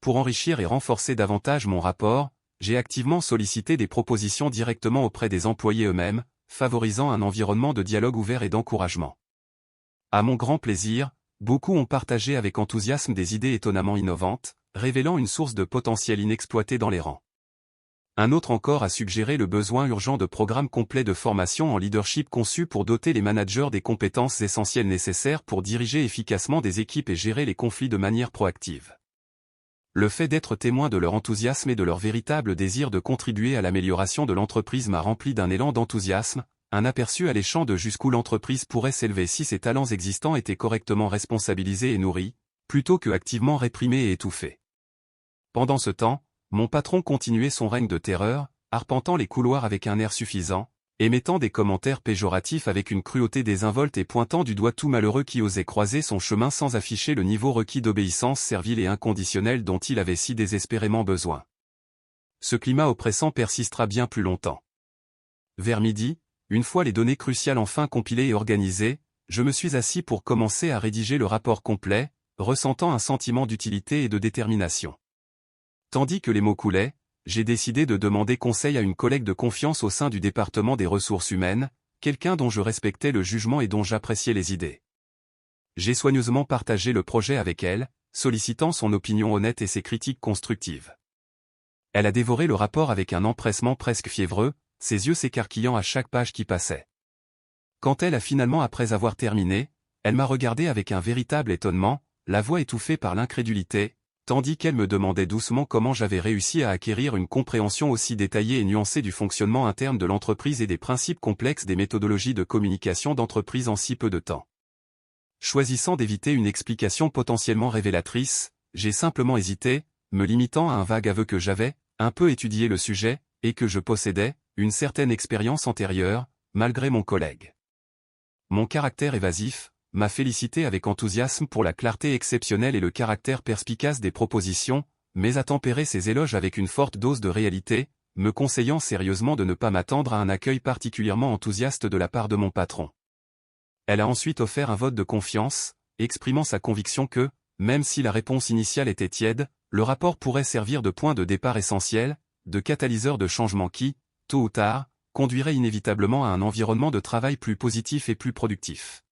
Pour enrichir et renforcer davantage mon rapport, j'ai activement sollicité des propositions directement auprès des employés eux-mêmes, favorisant un environnement de dialogue ouvert et d'encouragement. À mon grand plaisir, beaucoup ont partagé avec enthousiasme des idées étonnamment innovantes, révélant une source de potentiel inexploité dans les rangs. Un autre encore a suggéré le besoin urgent de programmes complets de formation en leadership conçus pour doter les managers des compétences essentielles nécessaires pour diriger efficacement des équipes et gérer les conflits de manière proactive. Le fait d'être témoin de leur enthousiasme et de leur véritable désir de contribuer à l'amélioration de l'entreprise m'a rempli d'un élan d'enthousiasme, un aperçu alléchant de jusqu'où l'entreprise pourrait s'élever si ses talents existants étaient correctement responsabilisés et nourris, plutôt que activement réprimés et étouffés. Pendant ce temps, mon patron continuait son règne de terreur, arpentant les couloirs avec un air suffisant, émettant des commentaires péjoratifs avec une cruauté désinvolte et pointant du doigt tout malheureux qui osait croiser son chemin sans afficher le niveau requis d'obéissance servile et inconditionnelle dont il avait si désespérément besoin. Ce climat oppressant persistera bien plus longtemps. Vers midi, une fois les données cruciales enfin compilées et organisées, je me suis assis pour commencer à rédiger le rapport complet, ressentant un sentiment d'utilité et de détermination. Tandis que les mots coulaient, j'ai décidé de demander conseil à une collègue de confiance au sein du département des ressources humaines, quelqu'un dont je respectais le jugement et dont j'appréciais les idées. J'ai soigneusement partagé le projet avec elle, sollicitant son opinion honnête et ses critiques constructives. Elle a dévoré le rapport avec un empressement presque fiévreux, ses yeux s'écarquillant à chaque page qui passait. Quand elle a finalement après avoir terminé, elle m'a regardé avec un véritable étonnement, la voix étouffée par l'incrédulité, tandis qu'elle me demandait doucement comment j'avais réussi à acquérir une compréhension aussi détaillée et nuancée du fonctionnement interne de l'entreprise et des principes complexes des méthodologies de communication d'entreprise en si peu de temps. Choisissant d'éviter une explication potentiellement révélatrice, j'ai simplement hésité, me limitant à un vague aveu que j'avais, un peu étudié le sujet, et que je possédais, une certaine expérience antérieure, malgré mon collègue. Mon caractère évasif m'a félicité avec enthousiasme pour la clarté exceptionnelle et le caractère perspicace des propositions, mais a tempéré ses éloges avec une forte dose de réalité, me conseillant sérieusement de ne pas m'attendre à un accueil particulièrement enthousiaste de la part de mon patron. Elle a ensuite offert un vote de confiance, exprimant sa conviction que, même si la réponse initiale était tiède, le rapport pourrait servir de point de départ essentiel, de catalyseur de changement qui, tôt ou tard, conduirait inévitablement à un environnement de travail plus positif et plus productif.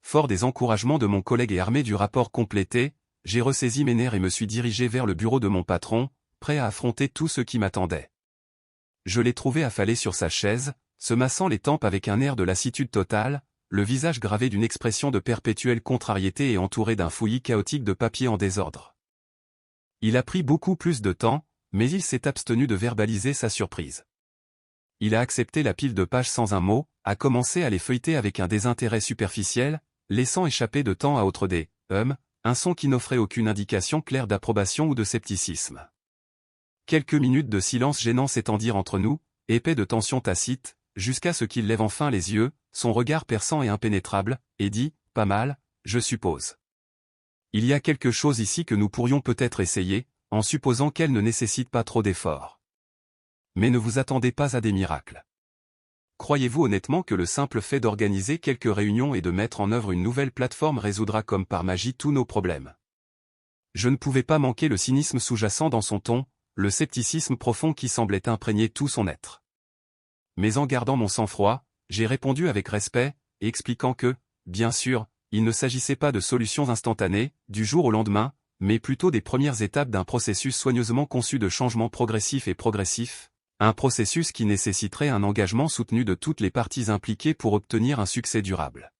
Fort des encouragements de mon collègue et armé du rapport complété, j'ai ressaisi mes nerfs et me suis dirigé vers le bureau de mon patron, prêt à affronter tout ce qui m'attendait. Je l'ai trouvé affalé sur sa chaise, se massant les tempes avec un air de lassitude totale, le visage gravé d'une expression de perpétuelle contrariété et entouré d'un fouillis chaotique de papiers en désordre. Il a pris beaucoup plus de temps, mais il s'est abstenu de verbaliser sa surprise. Il a accepté la pile de pages sans un mot, a commencé à les feuilleter avec un désintérêt superficiel, laissant échapper de temps à autre des « un son qui n'offrait aucune indication claire d'approbation ou de scepticisme. Quelques minutes de silence gênant s'étendirent entre nous, épais de tension tacite, jusqu'à ce qu'il lève enfin les yeux, son regard perçant et impénétrable, et dit « Pas mal, je suppose. Il y a quelque chose ici que nous pourrions peut-être essayer, en supposant qu'elle ne nécessite pas trop d'efforts. Mais ne vous attendez pas à des miracles. Croyez-vous honnêtement que le simple fait d'organiser quelques réunions et de mettre en œuvre une nouvelle plateforme résoudra comme par magie tous nos problèmes? » Je ne pouvais pas manquer le cynisme sous-jacent dans son ton, le scepticisme profond qui semblait imprégner tout son être. Mais en gardant mon sang-froid, j'ai répondu avec respect, expliquant que, bien sûr, il ne s'agissait pas de solutions instantanées, du jour au lendemain, mais plutôt des premières étapes d'un processus soigneusement conçu de changement progressif et progressif, un processus qui nécessiterait un engagement soutenu de toutes les parties impliquées pour obtenir un succès durable.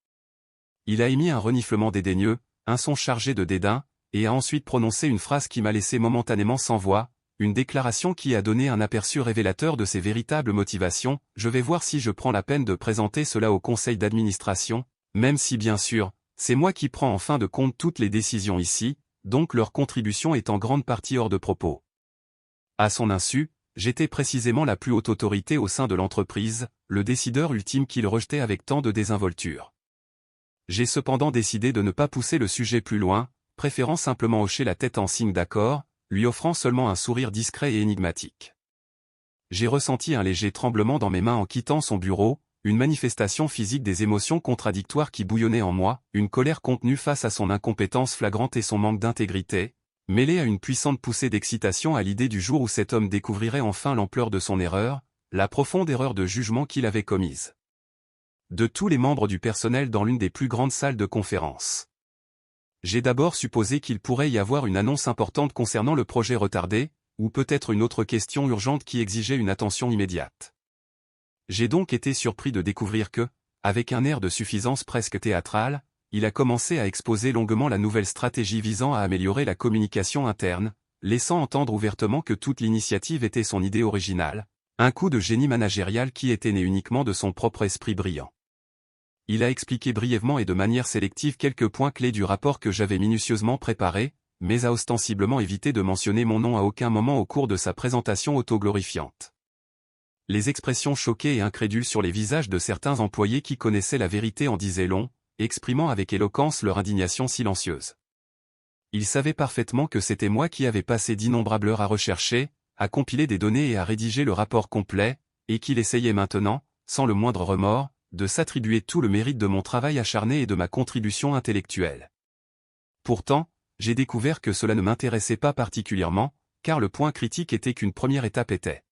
Il a émis un reniflement dédaigneux, un son chargé de dédain, et a ensuite prononcé une phrase qui m'a laissé momentanément sans voix, une déclaration qui a donné un aperçu révélateur de ses véritables motivations. Je vais voir si je prends la peine de présenter cela au conseil d'administration, même si bien sûr, c'est moi qui prends en fin de compte toutes les décisions ici, donc leur contribution est en grande partie hors de propos. À son insu, j'étais précisément la plus haute autorité au sein de l'entreprise, le décideur ultime qu'il rejetait avec tant de désinvolture. J'ai cependant décidé de ne pas pousser le sujet plus loin, préférant simplement hocher la tête en signe d'accord, lui offrant seulement un sourire discret et énigmatique. J'ai ressenti un léger tremblement dans mes mains en quittant son bureau, une manifestation physique des émotions contradictoires qui bouillonnaient en moi, une colère contenue face à son incompétence flagrante et son manque d'intégrité, mêlée à une puissante poussée d'excitation à l'idée du jour où cet homme découvrirait enfin l'ampleur de son erreur, la profonde erreur de jugement qu'il avait commise. De tous les membres du personnel dans l'une des plus grandes salles de conférence. J'ai d'abord supposé qu'il pourrait y avoir une annonce importante concernant le projet retardé, ou peut-être une autre question urgente qui exigeait une attention immédiate. J'ai donc été surpris de découvrir que, avec un air de suffisance presque théâtral, il a commencé à exposer longuement la nouvelle stratégie visant à améliorer la communication interne, laissant entendre ouvertement que toute l'initiative était son idée originale, un coup de génie managérial qui était né uniquement de son propre esprit brillant. Il a expliqué brièvement et de manière sélective quelques points clés du rapport que j'avais minutieusement préparé, mais a ostensiblement évité de mentionner mon nom à aucun moment au cours de sa présentation autoglorifiante. Les expressions choquées et incrédules sur les visages de certains employés qui connaissaient la vérité en disaient long, exprimant avec éloquence leur indignation silencieuse. Ils savaient parfaitement que c'était moi qui avais passé d'innombrables heures à rechercher, à compiler des données et à rédiger le rapport complet, et qu'il essayait maintenant, sans le moindre remords, de s'attribuer tout le mérite de mon travail acharné et de ma contribution intellectuelle. Pourtant, j'ai découvert que cela ne m'intéressait pas particulièrement, car le point critique était qu'une première étape était.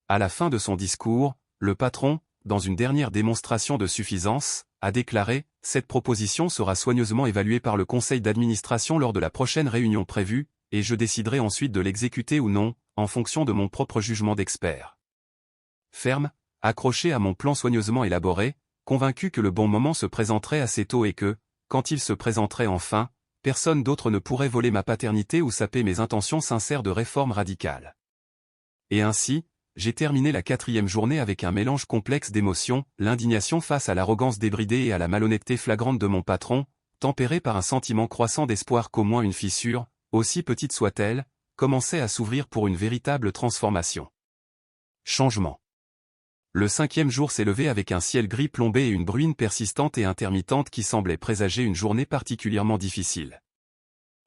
À la fin de son discours, le patron, dans une dernière démonstration de suffisance, a déclaré « Cette proposition sera soigneusement évaluée par le conseil d'administration lors de la prochaine réunion prévue, et je déciderai ensuite de l'exécuter ou non, en fonction de mon propre jugement d'expert. » Ferme, accroché à mon plan soigneusement élaboré, convaincu que le bon moment se présenterait assez tôt et que, quand il se présenterait enfin, personne d'autre ne pourrait voler ma paternité ou saper mes intentions sincères de réforme radicale. Et ainsi, j'ai terminé la 4e journée avec un mélange complexe d'émotions, l'indignation face à l'arrogance débridée et à la malhonnêteté flagrante de mon patron, tempéré par un sentiment croissant d'espoir qu'au moins une fissure, aussi petite soit-elle, commençait à s'ouvrir pour une véritable transformation. Changement. Le 5e jour s'est levé avec un ciel gris plombé et une bruine persistante et intermittente qui semblait présager une journée particulièrement difficile.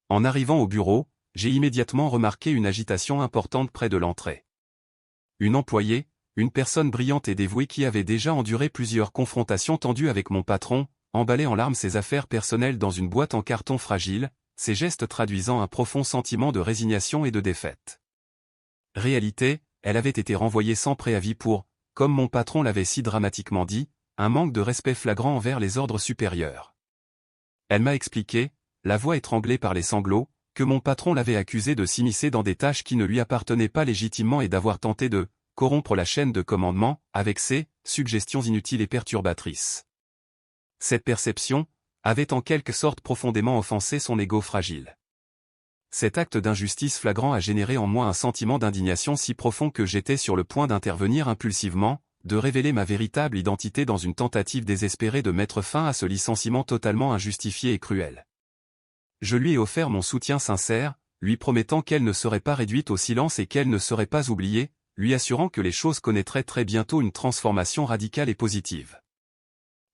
En arrivant au bureau, j'ai immédiatement remarqué une agitation importante près de l'entrée. Une employée, une personne brillante et dévouée qui avait déjà enduré plusieurs confrontations tendues avec mon patron, emballait en larmes ses affaires personnelles dans une boîte en carton fragile, ses gestes traduisant un profond sentiment de résignation et de défaite. Réalité, elle avait été renvoyée sans préavis pour, comme mon patron l'avait si dramatiquement dit, un manque de respect flagrant envers les ordres supérieurs. Elle m'a expliqué, la voix étranglée par les sanglots, que mon patron l'avait accusé de s'immiscer dans des tâches qui ne lui appartenaient pas légitimement et d'avoir tenté de corrompre la chaîne de commandement avec ses suggestions inutiles et perturbatrices. Cette perception avait en quelque sorte profondément offensé son ego fragile. Cet acte d'injustice flagrant a généré en moi un sentiment d'indignation si profond que j'étais sur le point d'intervenir impulsivement, de révéler ma véritable identité dans une tentative désespérée de mettre fin à ce licenciement totalement injustifié et cruel. Je lui ai offert mon soutien sincère, lui promettant qu'elle ne serait pas réduite au silence et qu'elle ne serait pas oubliée, lui assurant que les choses connaîtraient très bientôt une transformation radicale et positive.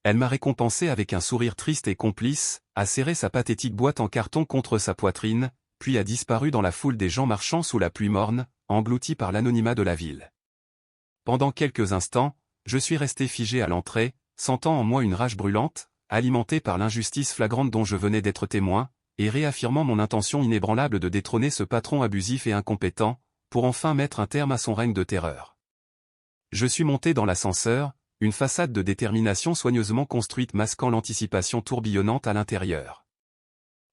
Elle m'a récompensé avec un sourire triste et complice, a serré sa pathétique boîte en carton contre sa poitrine, puis a disparu dans la foule des gens marchant sous la pluie morne, englouti par l'anonymat de la ville. Pendant quelques instants, je suis resté figé à l'entrée, sentant en moi une rage brûlante, alimentée par l'injustice flagrante dont je venais d'être témoin, et réaffirmant mon intention inébranlable de détrôner ce patron abusif et incompétent, pour enfin mettre un terme à son règne de terreur. Je suis monté dans l'ascenseur, une façade de détermination soigneusement construite masquant l'anticipation tourbillonnante à l'intérieur.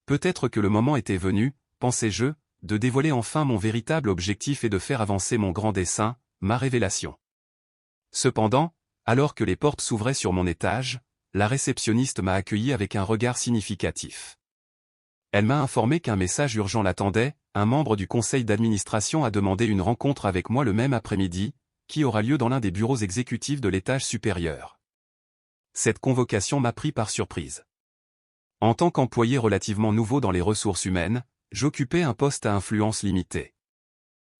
Peut-être que le moment était venu, pensais-je, de dévoiler enfin mon véritable objectif et de faire avancer mon grand dessein, ma révélation. Cependant, alors que les portes s'ouvraient sur mon étage, la réceptionniste m'a accueilli avec un regard significatif. Elle m'a informé qu'un message urgent l'attendait, un membre du conseil d'administration a demandé une rencontre avec moi le même après-midi, qui aura lieu dans l'un des bureaux exécutifs de l'étage supérieur. Cette convocation m'a pris par surprise. En tant qu'employé relativement nouveau dans les ressources humaines, j'occupais un poste à influence limitée.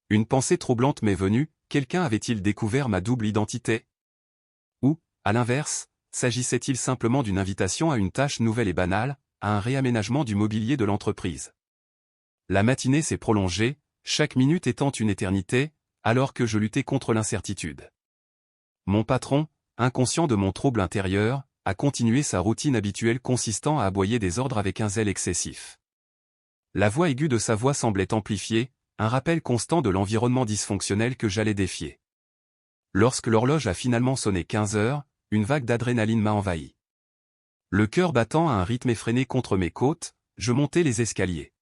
Une pensée troublante m'est venue, quelqu'un avait-il découvert ma double identité? Ou, à l'inverse, s'agissait-il simplement d'une invitation à une tâche nouvelle et banale, à un réaménagement du mobilier de l'entreprise? La matinée s'est prolongée, chaque minute étant une éternité, alors que je luttais contre l'incertitude. Mon patron, inconscient de mon trouble intérieur, a continué sa routine habituelle consistant à aboyer des ordres avec un zèle excessif. La voix aiguë de sa voix semblait amplifier, un rappel constant de l'environnement dysfonctionnel que j'allais défier. Lorsque l'horloge a finalement sonné 15 heures, une vague d'adrénaline m'a envahi. Le cœur battant à un rythme effréné contre mes côtes, je montais les escaliers.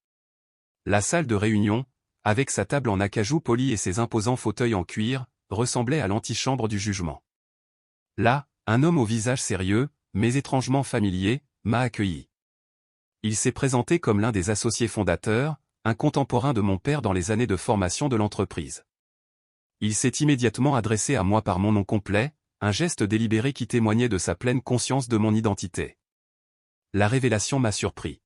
La salle de réunion, avec sa table en acajou poli et ses imposants fauteuils en cuir, ressemblait à l'antichambre du jugement. Là, un homme au visage sérieux, mais étrangement familier, m'a accueilli. Il s'est présenté comme l'un des associés fondateurs, un contemporain de mon père dans les années de formation de l'entreprise. Il s'est immédiatement adressé à moi par mon nom complet, un geste délibéré qui témoignait de sa pleine conscience de mon identité. La révélation m'a surpris.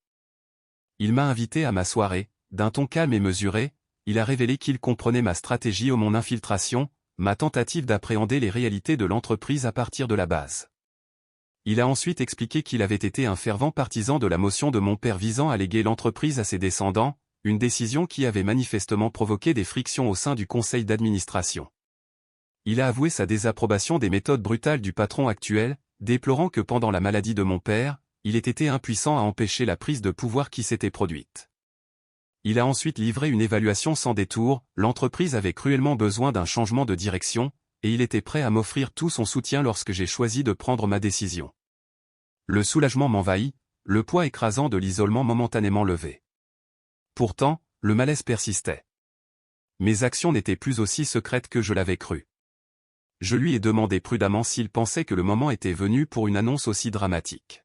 Il m'a invité à ma soirée, d'un ton calme et mesuré, il a révélé qu'il comprenait ma stratégie ou mon infiltration, ma tentative d'appréhender les réalités de l'entreprise à partir de la base. Il a ensuite expliqué qu'il avait été un fervent partisan de la motion de mon père visant à léguer l'entreprise à ses descendants, une décision qui avait manifestement provoqué des frictions au sein du conseil d'administration. Il a avoué sa désapprobation des méthodes brutales du patron actuel, déplorant que pendant la maladie de mon père, il ait été impuissant à empêcher la prise de pouvoir qui s'était produite. Il a ensuite livré une évaluation sans détour, l'entreprise avait cruellement besoin d'un changement de direction, et il était prêt à m'offrir tout son soutien lorsque j'ai choisi de prendre ma décision. Le soulagement m'envahit, le poids écrasant de l'isolement momentanément levé. Pourtant, le malaise persistait. Mes actions n'étaient plus aussi secrètes que je l'avais cru. Je lui ai demandé prudemment s'il pensait que le moment était venu pour une annonce aussi dramatique.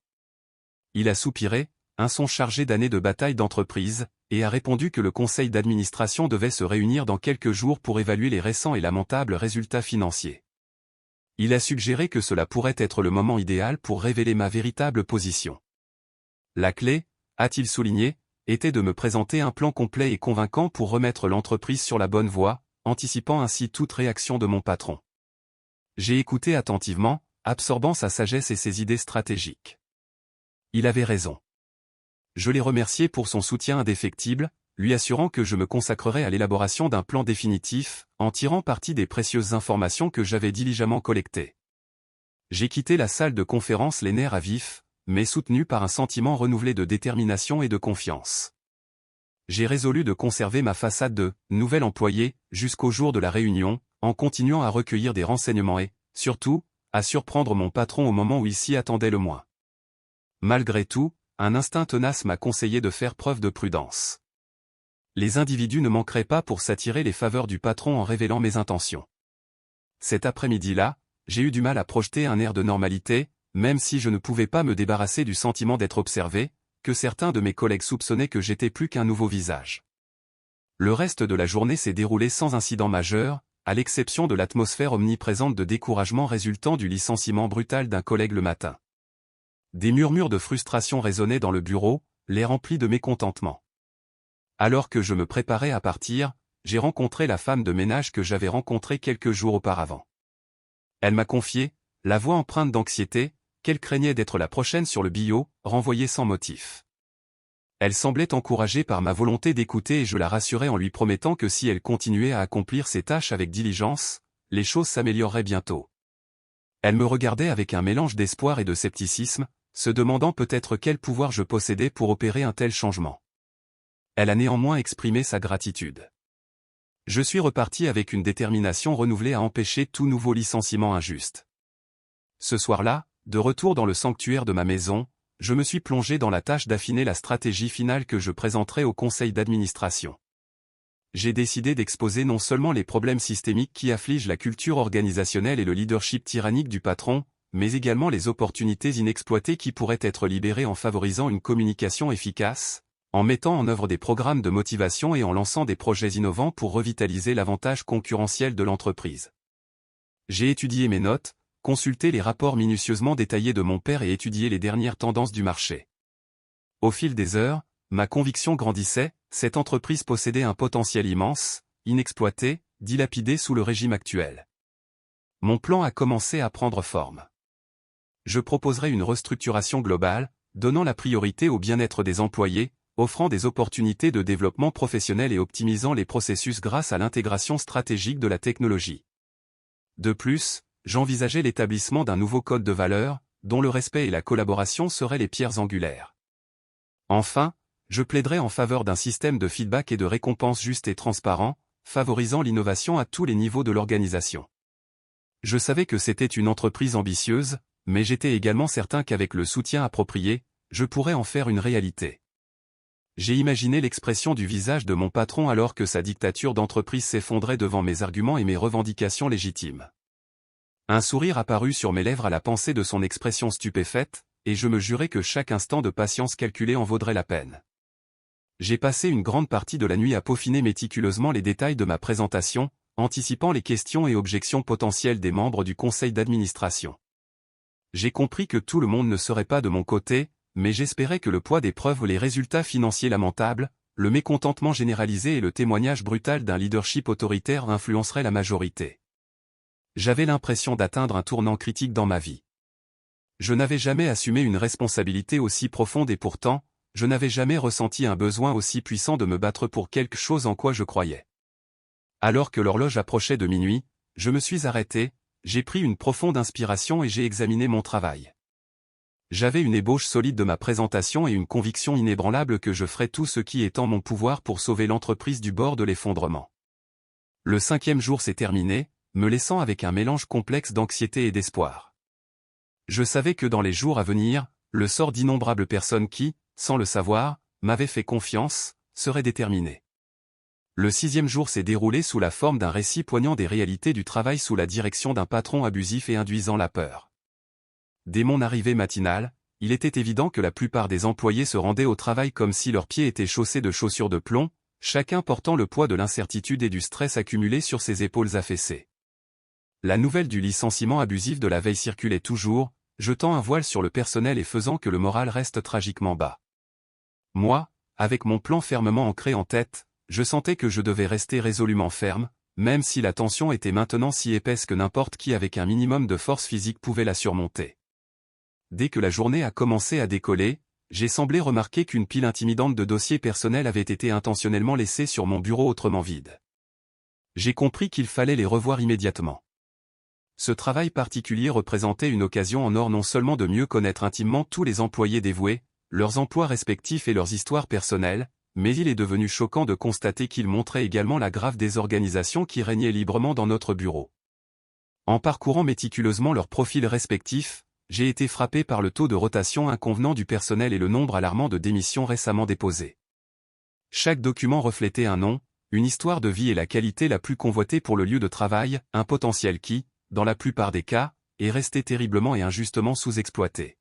Il a soupiré, un son chargé d'années de bataille d'entreprise, et a répondu que le conseil d'administration devait se réunir dans quelques jours pour évaluer les récents et lamentables résultats financiers. Il a suggéré que cela pourrait être le moment idéal pour révéler ma véritable position. La clé, a-t-il souligné, était de me présenter un plan complet et convaincant pour remettre l'entreprise sur la bonne voie, anticipant ainsi toute réaction de mon patron. J'ai écouté attentivement, absorbant sa sagesse et ses idées stratégiques. Il avait raison. Je l'ai remercié pour son soutien indéfectible, lui assurant que je me consacrerais à l'élaboration d'un plan définitif, en tirant parti des précieuses informations que j'avais diligemment collectées. J'ai quitté la salle de conférence les nerfs à vif, mais soutenu par un sentiment renouvelé de détermination et de confiance. J'ai résolu de conserver ma façade de « nouvel employé » jusqu'au jour de la réunion, en continuant à recueillir des renseignements et, surtout, à surprendre mon patron au moment où il s'y attendait le moins. Malgré tout, un instinct tenace m'a conseillé de faire preuve de prudence. Les individus ne manqueraient pas pour s'attirer les faveurs du patron en révélant mes intentions. Cet après-midi-là, j'ai eu du mal à projeter un air de normalité, même si je ne pouvais pas me débarrasser du sentiment d'être observé, que certains de mes collègues soupçonnaient que j'étais plus qu'un nouveau visage. Le reste de la journée s'est déroulé sans incident majeur, à l'exception de l'atmosphère omniprésente de découragement résultant du licenciement brutal d'un collègue le matin. Des murmures de frustration résonnaient dans le bureau, l'air rempli de mécontentement. Alors que je me préparais à partir, j'ai rencontré la femme de ménage que j'avais rencontrée quelques jours auparavant. Elle m'a confié, la voix empreinte d'anxiété, qu'elle craignait d'être la prochaine sur le bio, renvoyée sans motif. Elle semblait encouragée par ma volonté d'écouter et je la rassurais en lui promettant que si elle continuait à accomplir ses tâches avec diligence, les choses s'amélioreraient bientôt. Elle me regardait avec un mélange d'espoir et de scepticisme, se demandant peut-être quel pouvoir je possédais pour opérer un tel changement. Elle a néanmoins exprimé sa gratitude. Je suis reparti avec une détermination renouvelée à empêcher tout nouveau licenciement injuste. Ce soir-là, de retour dans le sanctuaire de ma maison, je me suis plongé dans la tâche d'affiner la stratégie finale que je présenterai au conseil d'administration. J'ai décidé d'exposer non seulement les problèmes systémiques qui affligent la culture organisationnelle et le leadership tyrannique du patron, mais également les opportunités inexploitées qui pourraient être libérées en favorisant une communication efficace, en mettant en œuvre des programmes de motivation et en lançant des projets innovants pour revitaliser l'avantage concurrentiel de l'entreprise. J'ai étudié mes notes, consulté les rapports minutieusement détaillés de mon père et étudié les dernières tendances du marché. Au fil des heures, ma conviction grandissait, cette entreprise possédait un potentiel immense, inexploité, dilapidé sous le régime actuel. Mon plan a commencé à prendre forme. Je proposerai une restructuration globale, donnant la priorité au bien-être des employés, offrant des opportunités de développement professionnel et optimisant les processus grâce à l'intégration stratégique de la technologie. De plus, j'envisageais l'établissement d'un nouveau code de valeurs, dont le respect et la collaboration seraient les pierres angulaires. Enfin, je plaiderais en faveur d'un système de feedback et de récompense juste et transparent, favorisant l'innovation à tous les niveaux de l'organisation. Je savais que c'était une entreprise ambitieuse, mais j'étais également certain qu'avec le soutien approprié, je pourrais en faire une réalité. J'ai imaginé l'expression du visage de mon patron alors que sa dictature d'entreprise s'effondrait devant mes arguments et mes revendications légitimes. Un sourire apparut sur mes lèvres à la pensée de son expression stupéfaite, et je me jurai que chaque instant de patience calculée en vaudrait la peine. J'ai passé une grande partie de la nuit à peaufiner méticuleusement les détails de ma présentation, anticipant les questions et objections potentielles des membres du conseil d'administration. J'ai compris que tout le monde ne serait pas de mon côté, mais j'espérais que le poids des preuves ou les résultats financiers lamentables, le mécontentement généralisé et le témoignage brutal d'un leadership autoritaire influenceraient la majorité. J'avais l'impression d'atteindre un tournant critique dans ma vie. Je n'avais jamais assumé une responsabilité aussi profonde et pourtant, je n'avais jamais ressenti un besoin aussi puissant de me battre pour quelque chose en quoi je croyais. Alors que l'horloge approchait de minuit, je me suis arrêté, j'ai pris une profonde inspiration et j'ai examiné mon travail. J'avais une ébauche solide de ma présentation et une conviction inébranlable que je ferais tout ce qui est en mon pouvoir pour sauver l'entreprise du bord de l'effondrement. Le 5e jour s'est terminé, me laissant avec un mélange complexe d'anxiété et d'espoir. Je savais que dans les jours à venir, le sort d'innombrables personnes qui, sans le savoir, m'avaient fait confiance, serait déterminé. Le 6e jour s'est déroulé sous la forme d'un récit poignant des réalités du travail sous la direction d'un patron abusif et induisant la peur. Dès mon arrivée matinale, il était évident que la plupart des employés se rendaient au travail comme si leurs pieds étaient chaussés de chaussures de plomb, chacun portant le poids de l'incertitude et du stress accumulé sur ses épaules affaissées. La nouvelle du licenciement abusif de la veille circulait toujours, jetant un voile sur le personnel et faisant que le moral reste tragiquement bas. Moi, avec mon plan fermement ancré en tête, je sentais que je devais rester résolument ferme, même si la tension était maintenant si épaisse que n'importe qui avec un minimum de force physique pouvait la surmonter. Dès que la journée a commencé à décoller, j'ai semblé remarquer qu'une pile intimidante de dossiers personnels avait été intentionnellement laissée sur mon bureau autrement vide. J'ai compris qu'il fallait les revoir immédiatement. Ce travail particulier représentait une occasion en or non seulement de mieux connaître intimement tous les employés dévoués, leurs emplois respectifs et leurs histoires personnelles, mais il est devenu choquant de constater qu'il montrait également la grave désorganisation qui régnait librement dans notre bureau. En parcourant méticuleusement leurs profils respectifs, j'ai été frappé par le taux de rotation inconvenant du personnel et le nombre alarmant de démissions récemment déposées. Chaque document reflétait un nom, une histoire de vie et la qualité la plus convoitée pour le lieu de travail, un potentiel qui, dans la plupart des cas, est resté terriblement et injustement sous-exploité.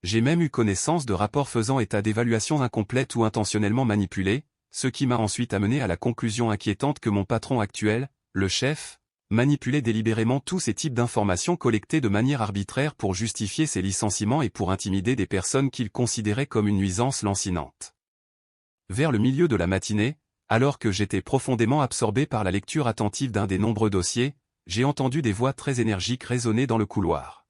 J'ai même eu connaissance de rapports faisant état d'évaluations incomplètes ou intentionnellement manipulées, ce qui m'a ensuite amené à la conclusion inquiétante que mon patron actuel, le chef, manipulait délibérément tous ces types d'informations collectées de manière arbitraire pour justifier ses licenciements et pour intimider des personnes qu'il considérait comme une nuisance lancinante. Vers le milieu de la matinée, alors que j'étais profondément absorbé par la lecture attentive d'un des nombreux dossiers, j'ai entendu des voix très énergiques résonner dans le couloir.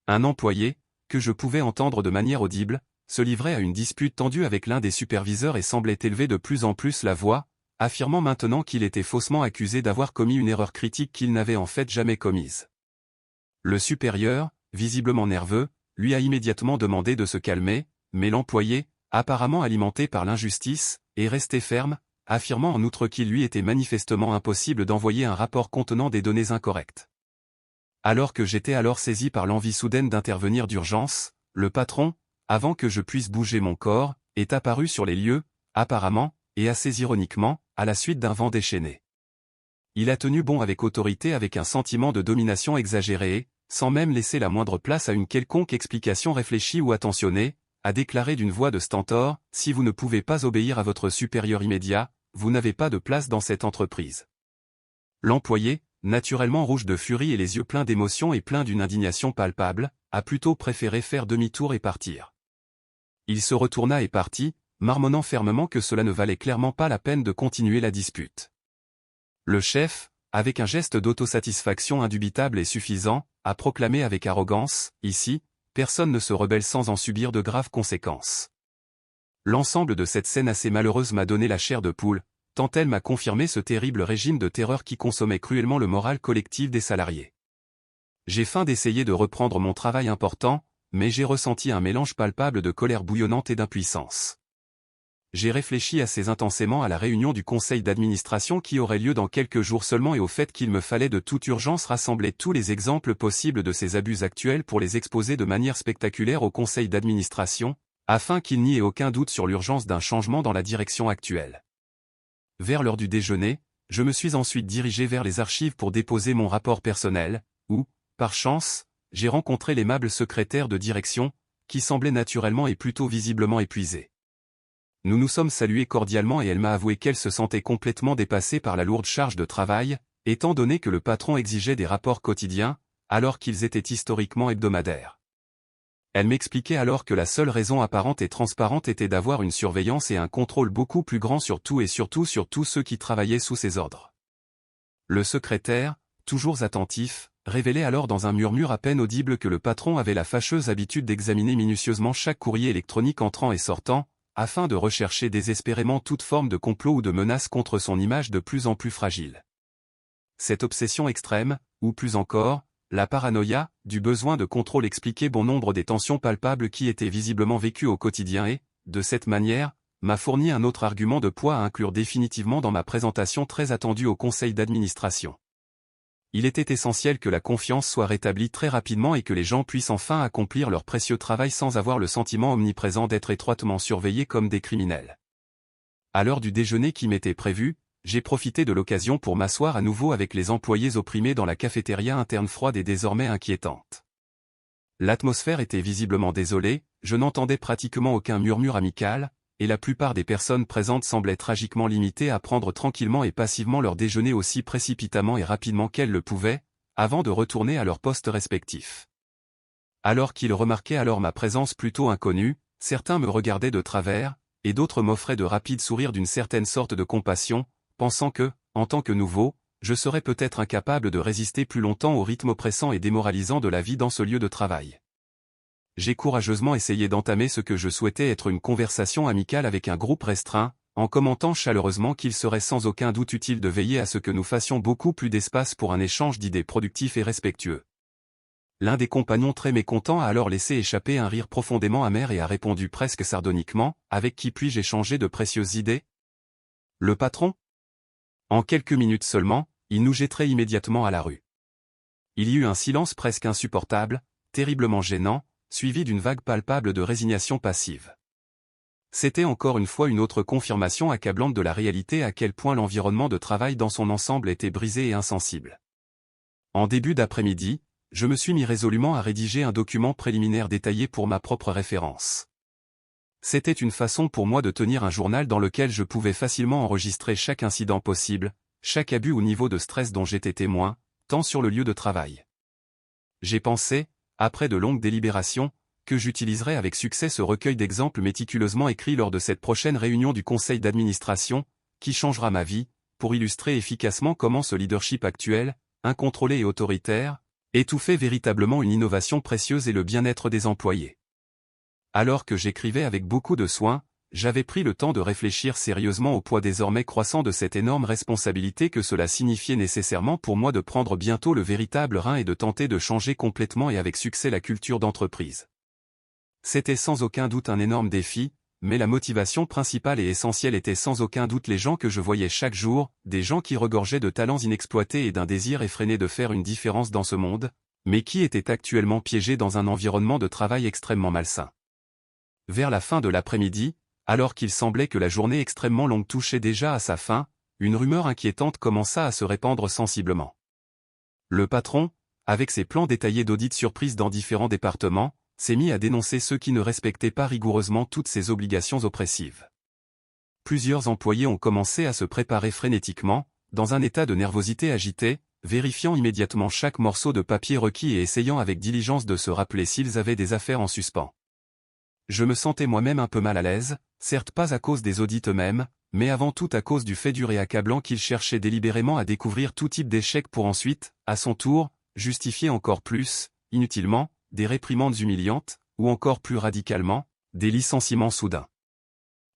Un employé, que je pouvais entendre de manière audible, se livrait à une dispute tendue avec l'un des superviseurs et semblait élever de plus en plus la voix, affirmant maintenant qu'il était faussement accusé d'avoir commis une erreur critique qu'il n'avait en fait jamais commise. Le supérieur, visiblement nerveux, lui a immédiatement demandé de se calmer, mais l'employé, apparemment alimenté par l'injustice, est resté ferme, affirmant en outre qu'il lui était manifestement impossible d'envoyer un rapport contenant des données incorrectes. Alors que j'étais alors saisi par l'envie soudaine d'intervenir d'urgence, le patron, avant que je puisse bouger mon corps, est apparu sur les lieux, apparemment, et assez ironiquement, à la suite d'un vent déchaîné. Il a tenu bon avec autorité avec un sentiment de domination exagéré et, sans même laisser la moindre place à une quelconque explication réfléchie ou attentionnée, a déclaré d'une voix de stentor, « Si vous ne pouvez pas obéir à votre supérieur immédiat, vous n'avez pas de place dans cette entreprise. » L'employé, naturellement rouge de furie et les yeux pleins d'émotion et plein d'une indignation palpable, a plutôt préféré faire demi-tour et partir. Il se retourna et partit, marmonnant fermement que cela ne valait clairement pas la peine de continuer la dispute. Le chef, avec un geste d'autosatisfaction indubitable et suffisant, a proclamé avec arrogance, « Ici, personne ne se rebelle sans en subir de graves conséquences. » L'ensemble de cette scène assez malheureuse m'a donné la chair de poule, tant elle m'a confirmé ce terrible régime de terreur qui consommait cruellement le moral collectif des salariés. J'ai faim d'essayer de reprendre mon travail important, mais j'ai ressenti un mélange palpable de colère bouillonnante et d'impuissance. J'ai réfléchi assez intensément à la réunion du conseil d'administration qui aurait lieu dans quelques jours seulement et au fait qu'il me fallait de toute urgence rassembler tous les exemples possibles de ces abus actuels pour les exposer de manière spectaculaire au conseil d'administration, afin qu'il n'y ait aucun doute sur l'urgence d'un changement dans la direction actuelle. Vers l'heure du déjeuner, je me suis ensuite dirigé vers les archives pour déposer mon rapport personnel, où, par chance, j'ai rencontré l'aimable secrétaire de direction, qui semblait naturellement et plutôt visiblement épuisée. Nous nous sommes salués cordialement et elle m'a avoué qu'elle se sentait complètement dépassée par la lourde charge de travail, étant donné que le patron exigeait des rapports quotidiens, alors qu'ils étaient historiquement hebdomadaires. Elle m'expliquait alors que la seule raison apparente et transparente était d'avoir une surveillance et un contrôle beaucoup plus grand sur tout et surtout sur tous ceux qui travaillaient sous ses ordres. Le secrétaire, toujours attentif, révélait alors dans un murmure à peine audible que le patron avait la fâcheuse habitude d'examiner minutieusement chaque courrier électronique entrant et sortant, afin de rechercher désespérément toute forme de complot ou de menace contre son image de plus en plus fragile. Cette obsession extrême, ou plus encore, la paranoïa, du besoin de contrôle expliquait bon nombre des tensions palpables qui étaient visiblement vécues au quotidien et, de cette manière, m'a fourni un autre argument de poids à inclure définitivement dans ma présentation très attendue au conseil d'administration. Il était essentiel que la confiance soit rétablie très rapidement et que les gens puissent enfin accomplir leur précieux travail sans avoir le sentiment omniprésent d'être étroitement surveillés comme des criminels. À l'heure du déjeuner qui m'était prévue, j'ai profité de l'occasion pour m'asseoir à nouveau avec les employés opprimés dans la cafétéria interne froide et désormais inquiétante. L'atmosphère était visiblement désolée, je n'entendais pratiquement aucun murmure amical, et la plupart des personnes présentes semblaient tragiquement limitées à prendre tranquillement et passivement leur déjeuner aussi précipitamment et rapidement qu'elles le pouvaient, avant de retourner à leurs postes respectifs. Alors qu'ils remarquaient alors ma présence plutôt inconnue, certains me regardaient de travers, et d'autres m'offraient de rapides sourires d'une certaine sorte de compassion, pensant que, en tant que nouveau, je serais peut-être incapable de résister plus longtemps au rythme oppressant et démoralisant de la vie dans ce lieu de travail. J'ai courageusement essayé d'entamer ce que je souhaitais être une conversation amicale avec un groupe restreint, en commentant chaleureusement qu'il serait sans aucun doute utile de veiller à ce que nous fassions beaucoup plus d'espace pour un échange d'idées productif et respectueux. L'un des compagnons très mécontent a alors laissé échapper un rire profondément amer et a répondu presque sardoniquement, « Avec qui puis-je échanger de précieuses idées ? Le patron ?» En quelques minutes seulement, il nous jetterait immédiatement à la rue. Il y eut un silence presque insupportable, terriblement gênant, suivi d'une vague palpable de résignation passive. C'était encore une fois une autre confirmation accablante de la réalité à quel point l'environnement de travail dans son ensemble était brisé et insensible. En début d'après-midi, je me suis mis résolument à rédiger un document préliminaire détaillé pour ma propre référence. C'était une façon pour moi de tenir un journal dans lequel je pouvais facilement enregistrer chaque incident possible, chaque abus ou niveau de stress dont j'étais témoin, tant sur le lieu de travail. J'ai pensé, après de longues délibérations, que j'utiliserai avec succès ce recueil d'exemples méticuleusement écrits lors de cette prochaine réunion du conseil d'administration, qui changera ma vie, pour illustrer efficacement comment ce leadership actuel, incontrôlé et autoritaire, étouffait véritablement une innovation précieuse et le bien-être des employés. Alors que j'écrivais avec beaucoup de soin, j'avais pris le temps de réfléchir sérieusement au poids désormais croissant de cette énorme responsabilité que cela signifiait nécessairement pour moi de prendre bientôt le véritable rein et de tenter de changer complètement et avec succès la culture d'entreprise. C'était sans aucun doute un énorme défi, mais la motivation principale et essentielle était sans aucun doute les gens que je voyais chaque jour, des gens qui regorgeaient de talents inexploités et d'un désir effréné de faire une différence dans ce monde, mais qui étaient actuellement piégés dans un environnement de travail extrêmement malsain. Vers la fin de l'après-midi, alors qu'il semblait que la journée extrêmement longue touchait déjà à sa fin, une rumeur inquiétante commença à se répandre sensiblement. Le patron, avec ses plans détaillés d'audits surprises dans différents départements, s'est mis à dénoncer ceux qui ne respectaient pas rigoureusement toutes ces obligations oppressives. Plusieurs employés ont commencé à se préparer frénétiquement, dans un état de nervosité agitée, vérifiant immédiatement chaque morceau de papier requis et essayant avec diligence de se rappeler s'ils avaient des affaires en suspens. Je me sentais moi-même un peu mal à l'aise, certes pas à cause des audits eux-mêmes, mais avant tout à cause du fait dur et accablant qu'ils cherchaient délibérément à découvrir tout type d'échec pour ensuite, à son tour, justifier encore plus, inutilement, des réprimandes humiliantes, ou encore plus radicalement, des licenciements soudains.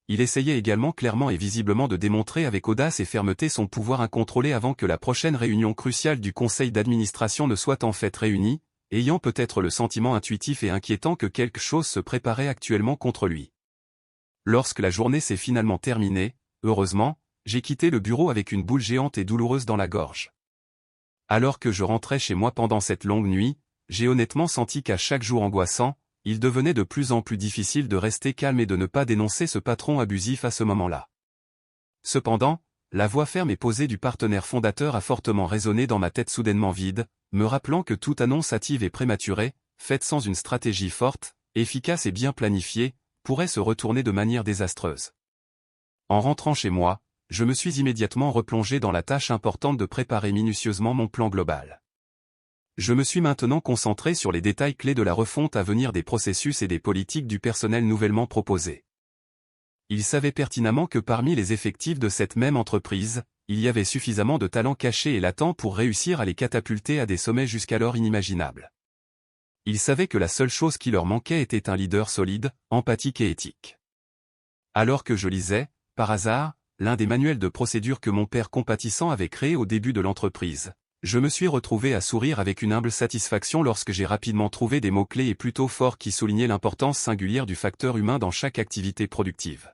Il essayait également clairement et visiblement de démontrer avec audace et fermeté son pouvoir incontrôlé avant que la prochaine réunion cruciale du conseil d'administration ne soit en fait réunie, ayant peut-être le sentiment intuitif et inquiétant que quelque chose se préparait actuellement contre lui. Lorsque la journée s'est finalement terminée, heureusement, j'ai quitté le bureau avec une boule géante et douloureuse dans la gorge. Alors que je rentrais chez moi pendant cette longue nuit, j'ai honnêtement senti qu'à chaque jour angoissant, il devenait de plus en plus difficile de rester calme et de ne pas dénoncer ce patron abusif à ce moment-là. Cependant, la voix ferme et posée du partenaire fondateur a fortement résonné dans ma tête soudainement vide, me rappelant que toute annonce hâtive et prématurée, faite sans une stratégie forte, efficace et bien planifiée, pourrait se retourner de manière désastreuse. En rentrant chez moi, je me suis immédiatement replongé dans la tâche importante de préparer minutieusement mon plan global. Je me suis maintenant concentré sur les détails clés de la refonte à venir des processus et des politiques du personnel nouvellement proposés. Il savait pertinemment que parmi les effectifs de cette même entreprise, il y avait suffisamment de talents cachés et latents pour réussir à les catapulter à des sommets jusqu'alors inimaginables. Il savait que la seule chose qui leur manquait était un leader solide, empathique et éthique. Alors que je lisais, par hasard, l'un des manuels de procédure que mon père compatissant avait créé au début de l'entreprise, je me suis retrouvé à sourire avec une humble satisfaction lorsque j'ai rapidement trouvé des mots-clés et plutôt forts qui soulignaient l'importance singulière du facteur humain dans chaque activité productive.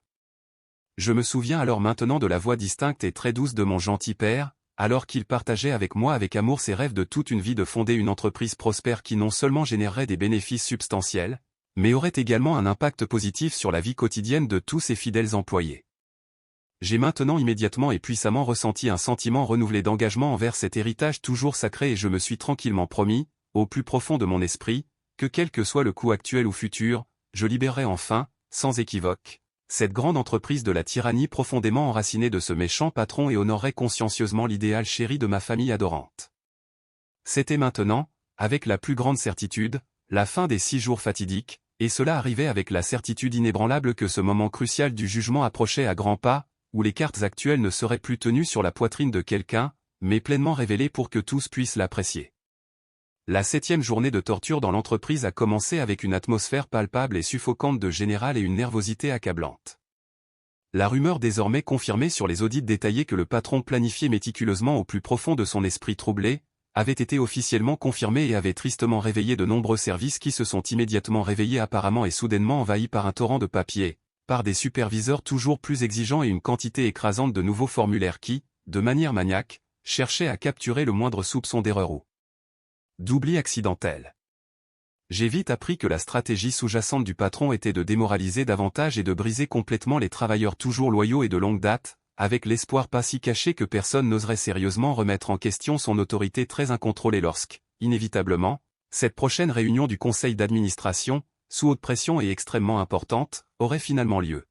Je me souviens alors maintenant de la voix distincte et très douce de mon gentil père, alors qu'il partageait avec moi avec amour ses rêves de toute une vie de fonder une entreprise prospère qui non seulement générerait des bénéfices substantiels, mais aurait également un impact positif sur la vie quotidienne de tous ses fidèles employés. J'ai maintenant immédiatement et puissamment ressenti un sentiment renouvelé d'engagement envers cet héritage toujours sacré et je me suis tranquillement promis, au plus profond de mon esprit, que quel que soit le coût actuel ou futur, je libérerai enfin, sans équivoque, cette grande entreprise de la tyrannie profondément enracinée de ce méchant patron et honorerai consciencieusement l'idéal chéri de ma famille adorante. C'était maintenant, avec la plus grande certitude, la fin des 6 jours fatidiques, et cela arrivait avec la certitude inébranlable que ce moment crucial du jugement approchait à grands pas, où les cartes actuelles ne seraient plus tenues sur la poitrine de quelqu'un, mais pleinement révélées pour que tous puissent l'apprécier. La 7e journée de torture dans l'entreprise a commencé avec une atmosphère palpable et suffocante de général et une nervosité accablante. La rumeur désormais confirmée sur les audits détaillés que le patron planifiait méticuleusement au plus profond de son esprit troublé, avait été officiellement confirmée et avait tristement réveillé de nombreux services qui se sont immédiatement réveillés apparemment et soudainement envahis par un torrent de papier, par des superviseurs toujours plus exigeants et une quantité écrasante de nouveaux formulaires qui, de manière maniaque, cherchaient à capturer le moindre soupçon d'erreur ou d'oubli accidentel. J'ai vite appris que la stratégie sous-jacente du patron était de démoraliser davantage et de briser complètement les travailleurs toujours loyaux et de longue date, avec l'espoir pas si caché que personne n'oserait sérieusement remettre en question son autorité très incontrôlée lorsque, inévitablement, cette prochaine réunion du conseil d'administration, sous haute pression et extrêmement importante, aurait finalement lieu.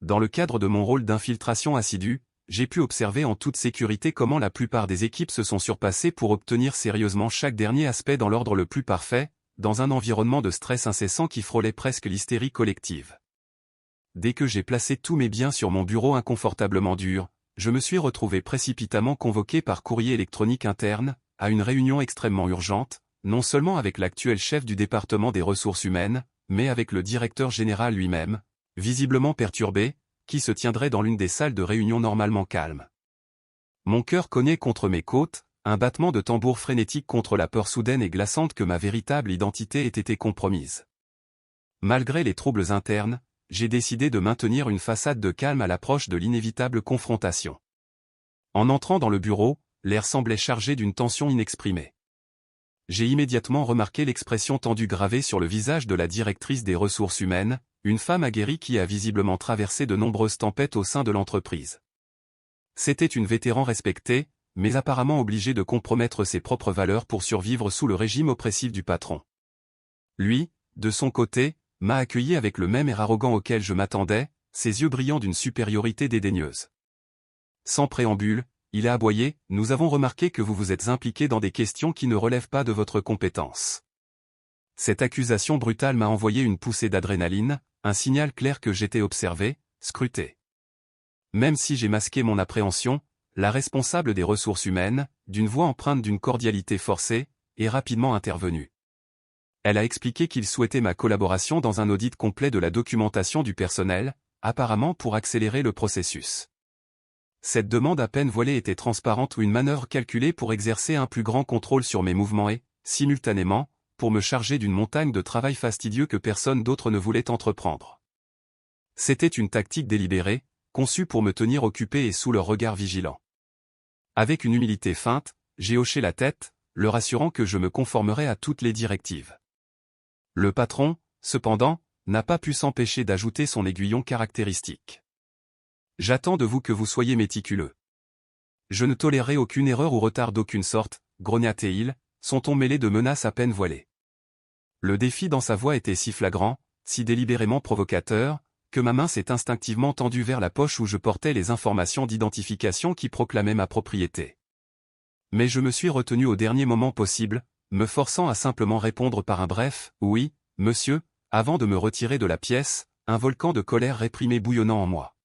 Dans le cadre de mon rôle d'infiltration assidue, j'ai pu observer en toute sécurité comment la plupart des équipes se sont surpassées pour obtenir sérieusement chaque dernier aspect dans l'ordre le plus parfait, dans un environnement de stress incessant qui frôlait presque l'hystérie collective. Dès que j'ai placé tous mes biens sur mon bureau inconfortablement dur, je me suis retrouvé précipitamment convoqué par courrier électronique interne, à une réunion extrêmement urgente, non seulement avec l'actuel chef du département des ressources humaines, mais avec le directeur général lui-même, visiblement perturbé, qui se tiendrait dans l'une des salles de réunion normalement calmes. Mon cœur cognait contre mes côtes, un battement de tambour frénétique contre la peur soudaine et glaçante que ma véritable identité ait été compromise. Malgré les troubles internes, j'ai décidé de maintenir une façade de calme à l'approche de l'inévitable confrontation. En entrant dans le bureau, l'air semblait chargé d'une tension inexprimée. J'ai immédiatement remarqué l'expression tendue gravée sur le visage de la directrice des ressources humaines, une femme aguerrie qui a visiblement traversé de nombreuses tempêtes au sein de l'entreprise. C'était une vétéran respectée, mais apparemment obligée de compromettre ses propres valeurs pour survivre sous le régime oppressif du patron. Lui, de son côté, m'a accueilli avec le même air arrogant auquel je m'attendais, ses yeux brillants d'une supériorité dédaigneuse. Sans préambule, il a aboyé, « Nous avons remarqué que vous vous êtes impliqué dans des questions qui ne relèvent pas de votre compétence. » Cette accusation brutale m'a envoyé une poussée d'adrénaline, un signal clair que j'étais observé, scruté. Même si j'ai masqué mon appréhension, la responsable des ressources humaines, d'une voix empreinte d'une cordialité forcée, est rapidement intervenue. Elle a expliqué qu'il souhaitait ma collaboration dans un audit complet de la documentation du personnel, apparemment pour accélérer le processus. Cette demande à peine voilée était transparente ou une manœuvre calculée pour exercer un plus grand contrôle sur mes mouvements et, simultanément, pour me charger d'une montagne de travail fastidieux que personne d'autre ne voulait entreprendre. C'était une tactique délibérée, conçue pour me tenir occupé et sous leur regard vigilant. Avec une humilité feinte, j'ai hoché la tête, leur assurant que je me conformerais à toutes les directives. Le patron, cependant, n'a pas pu s'empêcher d'ajouter son aiguillon caractéristique. « J'attends de vous que vous soyez méticuleux. Je ne tolérerai aucune erreur ou retard d'aucune sorte, » grognatait-il, son ton mêlé de menaces à peine voilées. Le défi dans sa voix était si flagrant, si délibérément provocateur, que ma main s'est instinctivement tendue vers la poche où je portais les informations d'identification qui proclamaient ma propriété. Mais je me suis retenu au dernier moment possible, me forçant à simplement répondre par un bref « oui, monsieur », avant de me retirer de la pièce, un volcan de colère réprimée bouillonnant en moi.